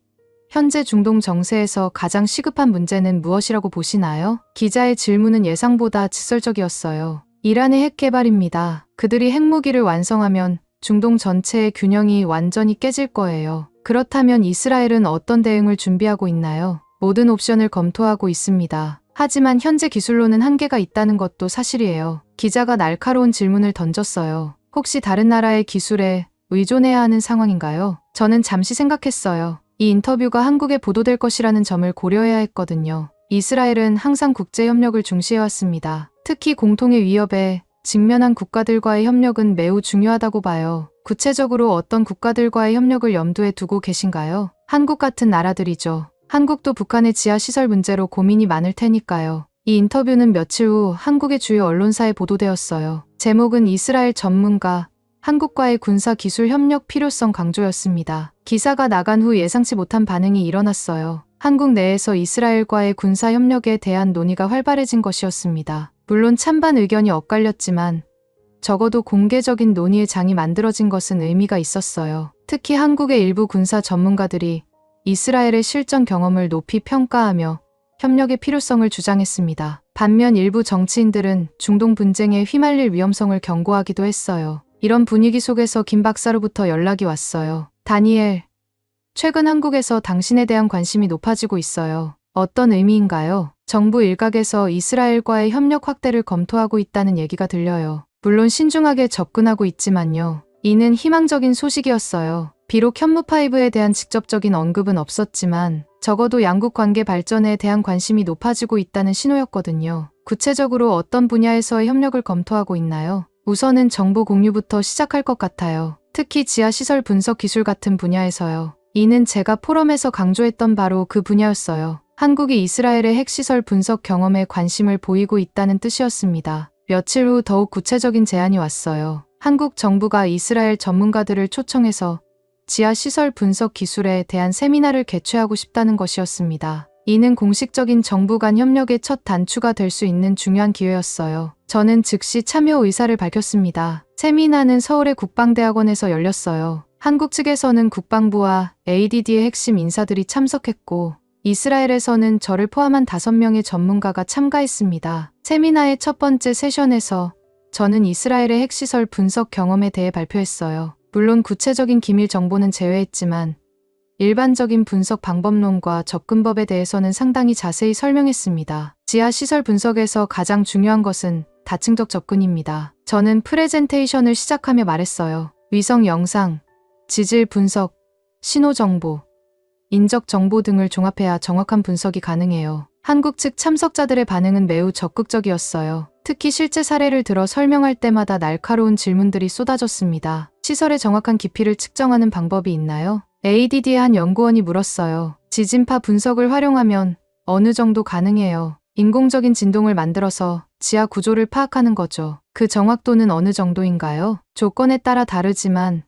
현재 중동 정세에서 가장 시급한 문제는 무엇이라고 보시나요? 기자의 질문은 예상보다 직설적이었어요. 이란의 핵 개발입니다. 그들이 핵무기를 완성하면 중동 전체의 균형이 완전히 깨질 거예요. 그렇다면 이스라엘은 어떤 대응을 준비하고 있나요? 모든 옵션을 검토하고 있습니다. 하지만 현재 기술로는 한계가 있다는 것도 사실이에요. 기자가 날카로운 질문을 던졌어요. 혹시 다른 나라의 기술에 의존해야 하는 상황인가요? 저는 잠시 생각했어요. 이 인터뷰가 한국에 보도될 것이라는 점을 고려해야 했거든요. 이스라엘은 항상 국제협력을 중시해왔습니다. 특히 공통의 위협에 직면한 국가들과의 협력은 매우 중요하다고 봐요. 구체적으로 어떤 국가들과의 협력을 염두에 두고 계신가요? 한국 같은 나라들이죠. 한국도 북한의 지하시설 문제로 고민이 많을 테니까요. 이 인터뷰는 며칠 후 한국의 주요 언론사에 보도되었어요. 제목은 이스라엘 전문가, 한국과의 군사기술 협력 필요성 강조였습니다. 기사가 나간 후 예상치 못한 반응이 일어났어요. 한국 내에서 이스라엘과의 군사협력에 대한 논의가 활발해진 것이었습니다. 물론 찬반 의견이 엇갈렸지만 적어도 공개적인 논의의 장이 만들어진 것은 의미가 있었어요. 특히 한국의 일부 군사 전문가들이 이스라엘의 실전 경험을 높이 평가하며 협력의 필요성을 주장했습니다. 반면 일부 정치인들은 중동 분쟁에 휘말릴 위험성을 경고하기도 했어요. 이런 분위기 속에서 김 박사로부터 연락이 왔어요. 다니엘, 최근 한국에서 당신에 대한 관심이 높아지고 있어요. 어떤 의미인가요? 정부 일각에서 이스라엘과의 협력 확대를 검토하고 있다는 얘기가 들려요. 물론 신중하게 접근하고 있지만요. 이는 희망적인 소식이었어요. 비록 현무5에 대한 직접적인 언급은 없었지만 적어도 양국 관계 발전에 대한 관심이 높아지고 있다는 신호였거든요. 구체적으로 어떤 분야에서의 협력을 검토하고 있나요? 우선은 정보 공유부터 시작할 것 같아요. 특히 지하시설 분석 기술 같은 분야에서요. 이는 제가 포럼에서 강조했던 바로 그 분야였어요. 한국이 이스라엘의 핵시설 분석 경험에 관심을 보이고 있다는 뜻이었습니다. 며칠 후 더욱 구체적인 제안이 왔어요. 한국 정부가 이스라엘 전문가들을 초청해서 지하시설 분석 기술에 대한 세미나를 개최하고 싶다는 것이었습니다. 이는 공식적인 정부 간 협력의 첫 단추가 될 수 있는 중요한 기회였어요. 저는 즉시 참여 의사를 밝혔습니다. 세미나는 서울의 국방대학원에서 열렸어요. 한국 측에서는 국방부와 ADD의 핵심 인사들이 참석했고 이스라엘에서는 저를 포함한 5명의 전문가가 참가했습니다. 세미나의 첫 번째 세션에서 저는 이스라엘의 핵시설 분석 경험에 대해 발표했어요. 물론 구체적인 기밀 정보는 제외했지만 일반적인 분석 방법론과 접근법에 대해서는 상당히 자세히 설명했습니다. 지하시설 분석에서 가장 중요한 것은 다층적 접근입니다. 저는 프레젠테이션을 시작하며 말했어요. 위성 영상, 지질 분석, 신호 정보, 인적 정보 등을 종합해야 정확한 분석이 가능해요. 한국 측 참석자들의 반응은 매우 적극적이었어요. 특히 실제 사례를 들어 설명할 때마다 날카로운 질문들이 쏟아졌습니다. 시설의 정확한 깊이를 측정하는 방법이 있나요? ADD의 한 연구원이 물었어요. 지진파 분석을 활용하면 어느 정도 가능해요. 인공적인 진동을 만들어서 지하 구조를 파악하는 거죠. 그 정확도는 어느 정도인가요? 조건에 따라 다르지만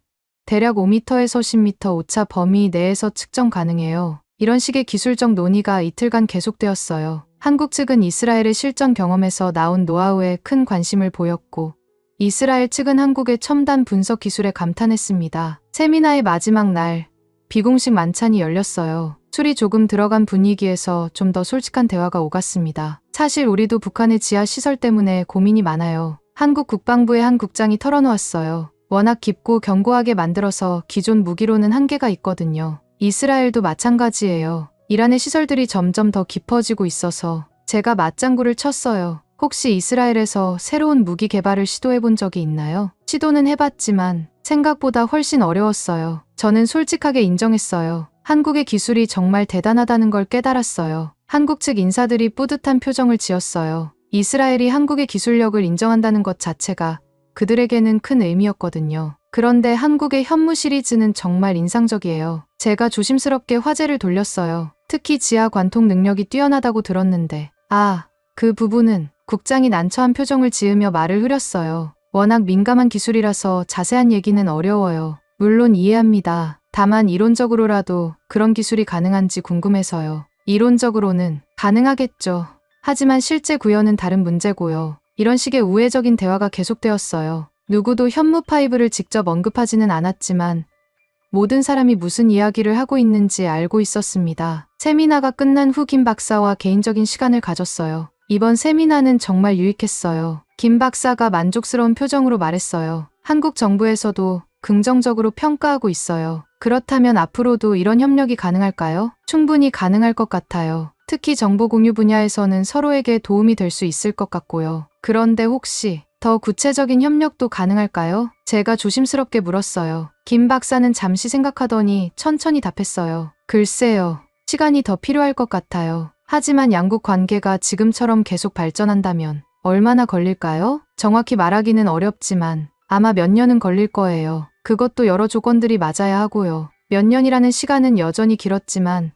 대략 5m에서 10m 오차 범위 내에서 측정 가능해요. 이런 식의 기술적 논의가 이틀간 계속되었어요. 한국 측은 이스라엘의 실전 경험에서 나온 노하우에 큰 관심을 보였고, 이스라엘 측은 한국의 첨단 분석 기술에 감탄했습니다. 세미나의 마지막 날, 비공식 만찬이 열렸어요. 술이 조금 들어간 분위기에서 좀 더 솔직한 대화가 오갔습니다. 사실 우리도 북한의 지하 시설 때문에 고민이 많아요. 한국 국방부의 한 국장이 털어놓았어요. 워낙 깊고 견고하게 만들어서 기존 무기로는 한계가 있거든요. 이스라엘도 마찬가지예요. 이란의 시설들이 점점 더 깊어지고 있어서 제가 맞장구를 쳤어요. 혹시 이스라엘에서 새로운 무기 개발을 시도해 본 적이 있나요? 시도는 해봤지만 생각보다 훨씬 어려웠어요. 저는 솔직하게 인정했어요. 한국의 기술이 정말 대단하다는 걸 깨달았어요. 한국 측 인사들이 뿌듯한 표정을 지었어요. 이스라엘이 한국의 기술력을 인정한다는 것 자체가 그들에게는 큰 의미였거든요. 그런데 한국의 현무 시리즈는 정말 인상적이에요. 제가 조심스럽게 화제를 돌렸어요. 특히 지하 관통 능력이 뛰어나다고 들었는데, 그 부분은 국장이 난처한 표정을 지으며 말을 흐렸어요. 워낙 민감한 기술이라서 자세한 얘기는 어려워요. 물론 이해합니다. 다만 이론적으로라도 그런 기술이 가능한지 궁금해서요. 이론적으로는 가능하겠죠. 하지만 실제 구현은 다른 문제고요. 이런 식의 우회적인 대화가 계속되었어요. 누구도 현무5를 직접 언급하지는 않았지만 모든 사람이 무슨 이야기를 하고 있는지 알고 있었습니다. 세미나가 끝난 후 김 박사와 개인적인 시간을 가졌어요. 이번 세미나는 정말 유익했어요. 김 박사가 만족스러운 표정으로 말했어요. 한국 정부에서도 긍정적으로 평가하고 있어요. 그렇다면 앞으로도 이런 협력이 가능할까요? 충분히 가능할 것 같아요. 특히 정보 공유 분야에서는 서로에게 도움이 될 수 있을 것 같고요. 그런데 혹시 더 구체적인 협력도 가능할까요? 제가 조심스럽게 물었어요. 김 박사는 잠시 생각하더니 천천히 답했어요. 글쎄요. 시간이 더 필요할 것 같아요. 하지만 양국 관계가 지금처럼 계속 발전한다면 얼마나 걸릴까요? 정확히 말하기는 어렵지만 아마 몇 년은 걸릴 거예요. 그것도 여러 조건들이 맞아야 하고요. 몇 년이라는 시간은 여전히 길었지만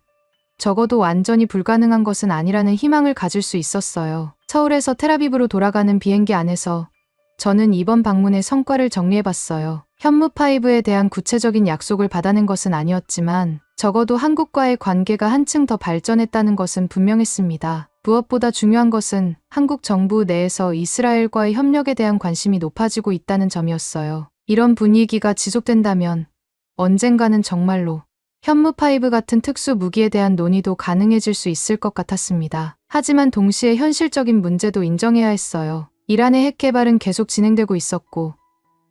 적어도 완전히 불가능한 것은 아니라는 희망을 가질 수 있었어요. 서울에서 텔아비브로 돌아가는 비행기 안에서 저는 이번 방문의 성과를 정리해봤어요. 현무5에 대한 구체적인 약속을 받아낸 것은 아니었지만 적어도 한국과의 관계가 한층 더 발전했다는 것은 분명했습니다. 무엇보다 중요한 것은 한국 정부 내에서 이스라엘과의 협력에 대한 관심이 높아지고 있다는 점이었어요. 이런 분위기가 지속된다면 언젠가는 정말로 현무5 같은 특수 무기에 대한 논의도 가능해질 수 있을 것 같았습니다. 하지만 동시에 현실적인 문제도 인정해야 했어요. 이란의 핵 개발은 계속 진행되고 있었고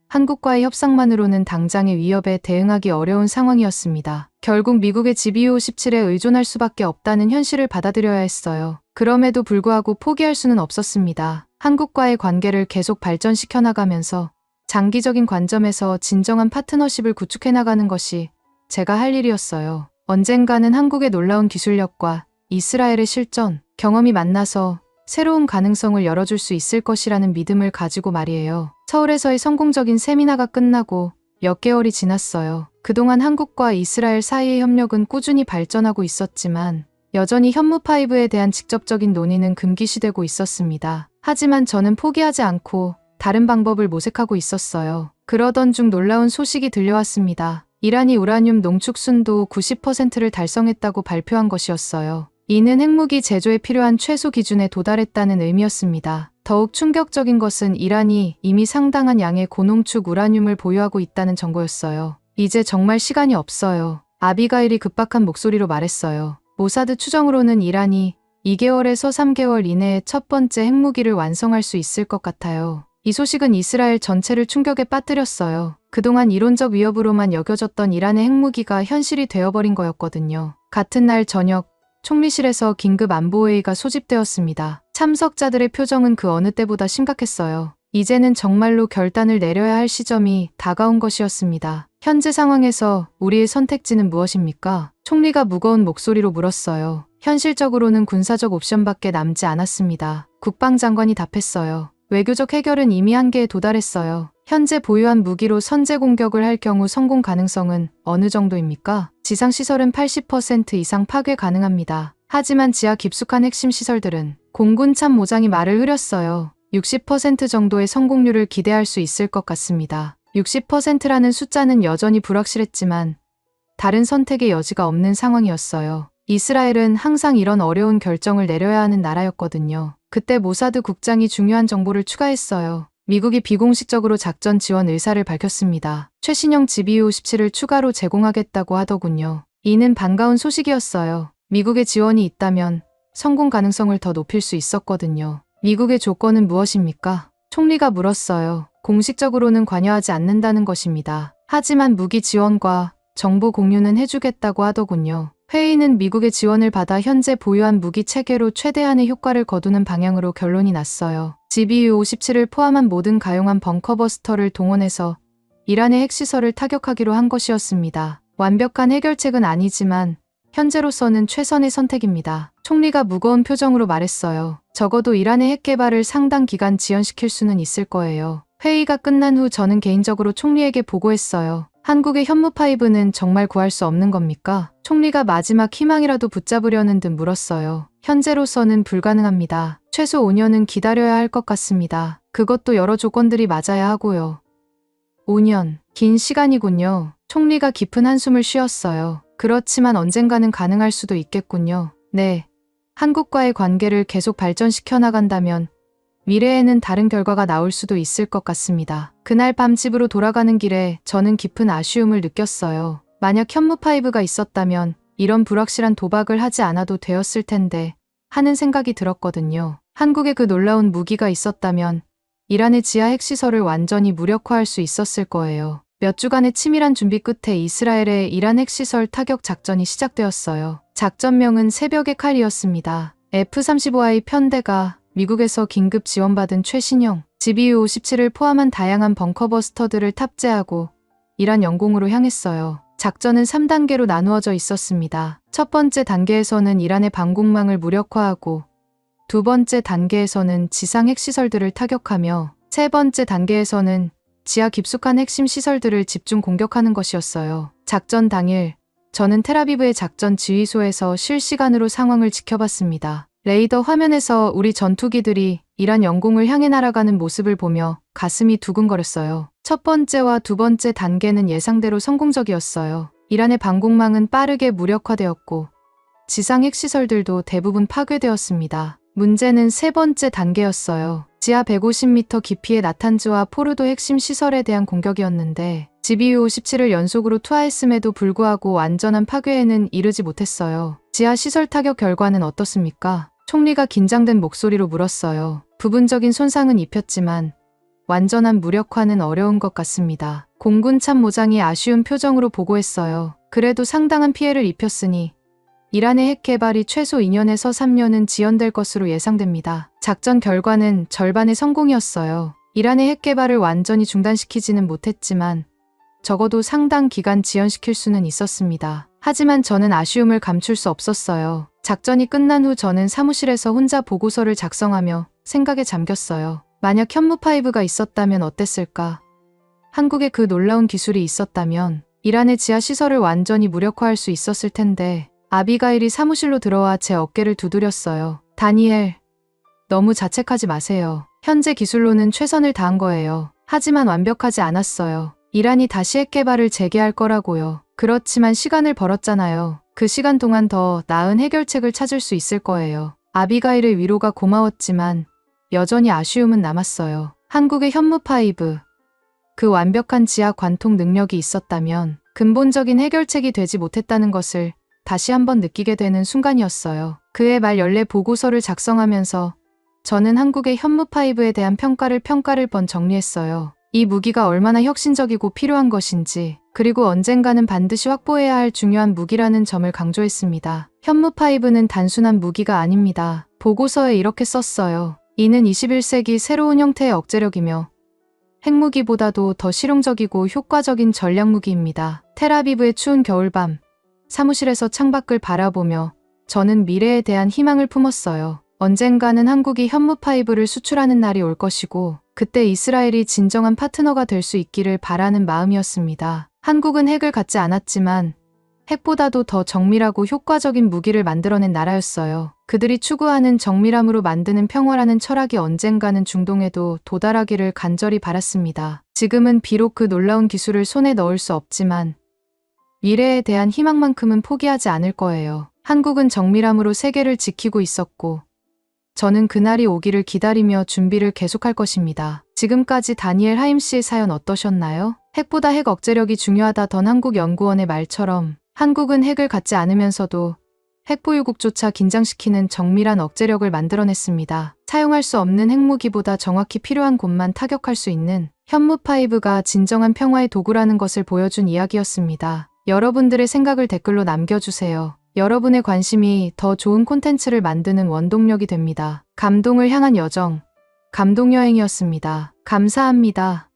한국과의 협상만으로는 당장의 위협에 대응하기 어려운 상황이었습니다. 결국 미국의 GBU-57에 의존할 수밖에 없다는 현실을 받아들여야 했어요. 그럼에도 불구하고 포기할 수는 없었습니다. 한국과의 관계를 계속 발전시켜 나가면서 장기적인 관점에서 진정한 파트너십을 구축해 나가는 것이 제가 할 일이었어요. 언젠가는 한국의 놀라운 기술력과 이스라엘의 실전, 경험이 만나서 새로운 가능성을 열어줄 수 있을 것이라는 믿음을 가지고 말이에요. 서울에서의 성공적인 세미나가 끝나고 몇 개월이 지났어요. 그동안 한국과 이스라엘 사이의 협력은 꾸준히 발전하고 있었지만 여전히 현무5에 대한 직접적인 논의는 금기시되고 있었습니다. 하지만 저는 포기하지 않고 다른 방법을 모색하고 있었어요. 그러던 중 놀라운 소식이 들려왔습니다. 이란이 우라늄 농축 순도 90%를 달성했다고 발표한 것이었어요. 이는 핵무기 제조에 필요한 최소 기준에 도달했다는 의미였습니다. 더욱 충격적인 것은 이란이 이미 상당한 양의 고농축 우라늄을 보유하고 있다는 정보였어요. 이제 정말 시간이 없어요. 아비가일이 급박한 목소리로 말했어요. 모사드 추정으로는 이란이 2개월에서 3개월 이내에 첫 번째 핵무기를 완성할 수 있을 것 같아요. 이 소식은 이스라엘 전체를 충격에 빠뜨렸어요. 그동안 이론적 위협으로만 여겨졌던 이란의 핵무기가 현실이 되어버린 거였거든요. 같은 날 저녁, 총리실에서 긴급 안보회의가 소집되었습니다. 참석자들의 표정은 그 어느 때보다 심각했어요. 이제는 정말로 결단을 내려야 할 시점이 다가온 것이었습니다. 현재 상황에서 우리의 선택지는 무엇입니까? 총리가 무거운 목소리로 물었어요. 현실적으로는 군사적 옵션밖에 남지 않았습니다. 국방장관이 답했어요. 외교적 해결은 이미 한계에 도달했어요. 현재 보유한 무기로 선제 공격을 할 경우 성공 가능성은 어느 정도입니까? 지상시설은 80% 이상 파괴 가능합니다. 하지만 지하 깊숙한 핵심 시설들은 공군 참모장이 말을 흐렸어요. 60% 정도의 성공률을 기대할 수 있을 것 같습니다. 60%라는 숫자는 여전히 불확실했지만 다른 선택의 여지가 없는 상황이었어요. 이스라엘은 항상 이런 어려운 결정을 내려야 하는 나라였거든요. 그때 모사드 국장이 중요한 정보를 추가했어요. 미국이 비공식적으로 작전 지원 의사를 밝혔습니다. 최신형 GBU-57을 추가로 제공하겠다고 하더군요. 이는 반가운 소식이었어요. 미국의 지원이 있다면 성공 가능성을 더 높일 수 있었거든요. 미국의 조건은 무엇입니까? 총리가 물었어요. 공식적으로는 관여하지 않는다는 것입니다. 하지만 무기 지원과 정보 공유는 해주겠다고 하더군요. 회의는 미국의 지원을 받아 현재 보유한 무기 체계로 최대한의 효과를 거두는 방향으로 결론이 났어요. GBU-57을 포함한 모든 가용한 벙커버스터를 동원해서 이란의 핵시설을 타격하기로 한 것이었습니다. 완벽한 해결책은 아니지만 현재로서는 최선의 선택입니다. 총리가 무거운 표정으로 말했어요. 적어도 이란의 핵 개발을 상당 기간 지연시킬 수는 있을 거예요. 회의가 끝난 후 저는 개인적으로 총리에게 보고했어요. 한국의 현무5는 정말 구할 수 없는 겁니까? 총리가 마지막 희망이라도 붙잡으려는 듯 물었어요. 현재로서는 불가능합니다. 최소 5년은 기다려야 할 것 같습니다. 그것도 여러 조건들이 맞아야 하고요. 5년. 긴 시간이군요. 총리가 깊은 한숨을 쉬었어요. 그렇지만 언젠가는 가능할 수도 있겠군요. 네. 한국과의 관계를 계속 발전시켜 나간다면 미래에는 다른 결과가 나올 수도 있을 것 같습니다. 그날 밤 집으로 돌아가는 길에 저는 깊은 아쉬움을 느꼈어요. 만약 현무5가 있었다면 이런 불확실한 도박을 하지 않아도 되었을 텐데 하는 생각이 들었거든요. 한국에 그 놀라운 무기가 있었다면 이란의 지하 핵시설을 완전히 무력화할 수 있었을 거예요. 몇 주간의 치밀한 준비 끝에 이스라엘의 이란 핵시설 타격 작전이 시작되었어요. 작전명은 새벽의 칼이었습니다. F-35I 편대가 미국에서 긴급 지원받은 최신형 GBU-57을 포함한 다양한 벙커버스터들을 탑재하고 이란 영공으로 향했어요. 작전은 3단계로 나누어져 있었습니다. 첫 번째 단계에서는 이란의 방공망을 무력화하고 두 번째 단계에서는 지상 핵시설들을 타격하며 세 번째 단계에서는 지하 깊숙한 핵심 시설들을 집중 공격하는 것이었어요. 작전 당일 저는 텔아비브의 작전 지휘소에서 실시간으로 상황을 지켜봤습니다. 레이더 화면에서 우리 전투기들이 이란 영공을 향해 날아가는 모습을 보며 가슴이 두근거렸어요. 첫 번째와 두 번째 단계는 예상대로 성공적이었어요. 이란의 방공망은 빠르게 무력화되었고 지상 핵시설들도 대부분 파괴되었습니다. 문제는 세 번째 단계였어요. 지하 150m 깊이의 나탄즈와 포르도 핵심 시설에 대한 공격이었는데 GBU-57을 연속으로 투하했음에도 불구하고 완전한 파괴에는 이르지 못했어요. 지하 시설 타격 결과는 어떻습니까? 총리가 긴장된 목소리로 물었어요. 부분적인 손상은 입혔지만 완전한 무력화는 어려운 것 같습니다. 공군 참모장이 아쉬운 표정으로 보고했어요. 그래도 상당한 피해를 입혔으니 이란의 핵 개발이 최소 2년에서 3년은 지연될 것으로 예상됩니다. 작전 결과는 절반의 성공이었어요. 이란의 핵 개발을 완전히 중단시키지는 못했지만 적어도 상당 기간 지연시킬 수는 있었습니다. 하지만 저는 아쉬움을 감출 수 없었어요. 작전이 끝난 후 저는 사무실에서 혼자 보고서를 작성하며 생각에 잠겼어요. 만약 현무5가 있었다면 어땠을까? 한국에 그 놀라운 기술이 있었다면 이란의 지하 시설을 완전히 무력화할 수 있었을 텐데 아비가일이 사무실로 들어와 제 어깨를 두드렸어요. 다니엘, 너무 자책하지 마세요. 현재 기술로는 최선을 다한 거예요. 하지만 완벽하지 않았어요. 이란이 다시 핵 개발을 재개할 거라고요. 그렇지만 시간을 벌었잖아요. 그 시간 동안 더 나은 해결책을 찾을 수 있을 거예요. 아비가일의 위로가 고마웠지만 여전히 아쉬움은 남았어요. 한국의 현무5, 그 완벽한 지하 관통 능력이 있었다면 근본적인 해결책이 되지 못했다는 것을 다시 한번 느끼게 되는 순간이었어요. 그해 말 연례 보고서를 작성하면서 저는 한국의 현무5에 대한 평가를 번 정리했어요. 이 무기가 얼마나 혁신적이고 필요한 것인지, 그리고 언젠가는 반드시 확보해야 할 중요한 무기라는 점을 강조했습니다. 현무5는 단순한 무기가 아닙니다. 보고서에 이렇게 썼어요. 이는 21세기 새로운 형태의 억제력이며 핵무기보다도 더 실용적이고 효과적인 전략무기입니다. 텔아비브의 추운 겨울밤, 사무실에서 창밖을 바라보며 저는 미래에 대한 희망을 품었어요. 언젠가는 한국이 현무5를 수출하는 날이 올 것이고 그때 이스라엘이 진정한 파트너가 될 수 있기를 바라는 마음이었습니다. 한국은 핵을 갖지 않았지만 핵보다도 더 정밀하고 효과적인 무기를 만들어낸 나라였어요. 그들이 추구하는 정밀함으로 만드는 평화라는 철학이 언젠가는 중동에도 도달하기를 간절히 바랐습니다. 지금은 비록 그 놀라운 기술을 손에 넣을 수 없지만 미래에 대한 희망만큼은 포기하지 않을 거예요. 한국은 정밀함으로 세계를 지키고 있었고 저는 그날이 오기를 기다리며 준비를 계속할 것입니다. 지금까지 다니엘 하임 씨의 사연 어떠셨나요? 핵보다 핵 억제력이 중요하다던 한국연구원의 말처럼 한국은 핵을 갖지 않으면서도 핵보유국조차 긴장시키는 정밀한 억제력을 만들어냈습니다. 사용할 수 없는 핵무기보다 정확히 필요한 곳만 타격할 수 있는 현무5가 진정한 평화의 도구라는 것을 보여준 이야기였습니다. 여러분들의 생각을 댓글로 남겨주세요. 여러분의 관심이 더 좋은 콘텐츠를 만드는 원동력이 됩니다. 감동을 향한 여정, 감동여행이었습니다. 감사합니다.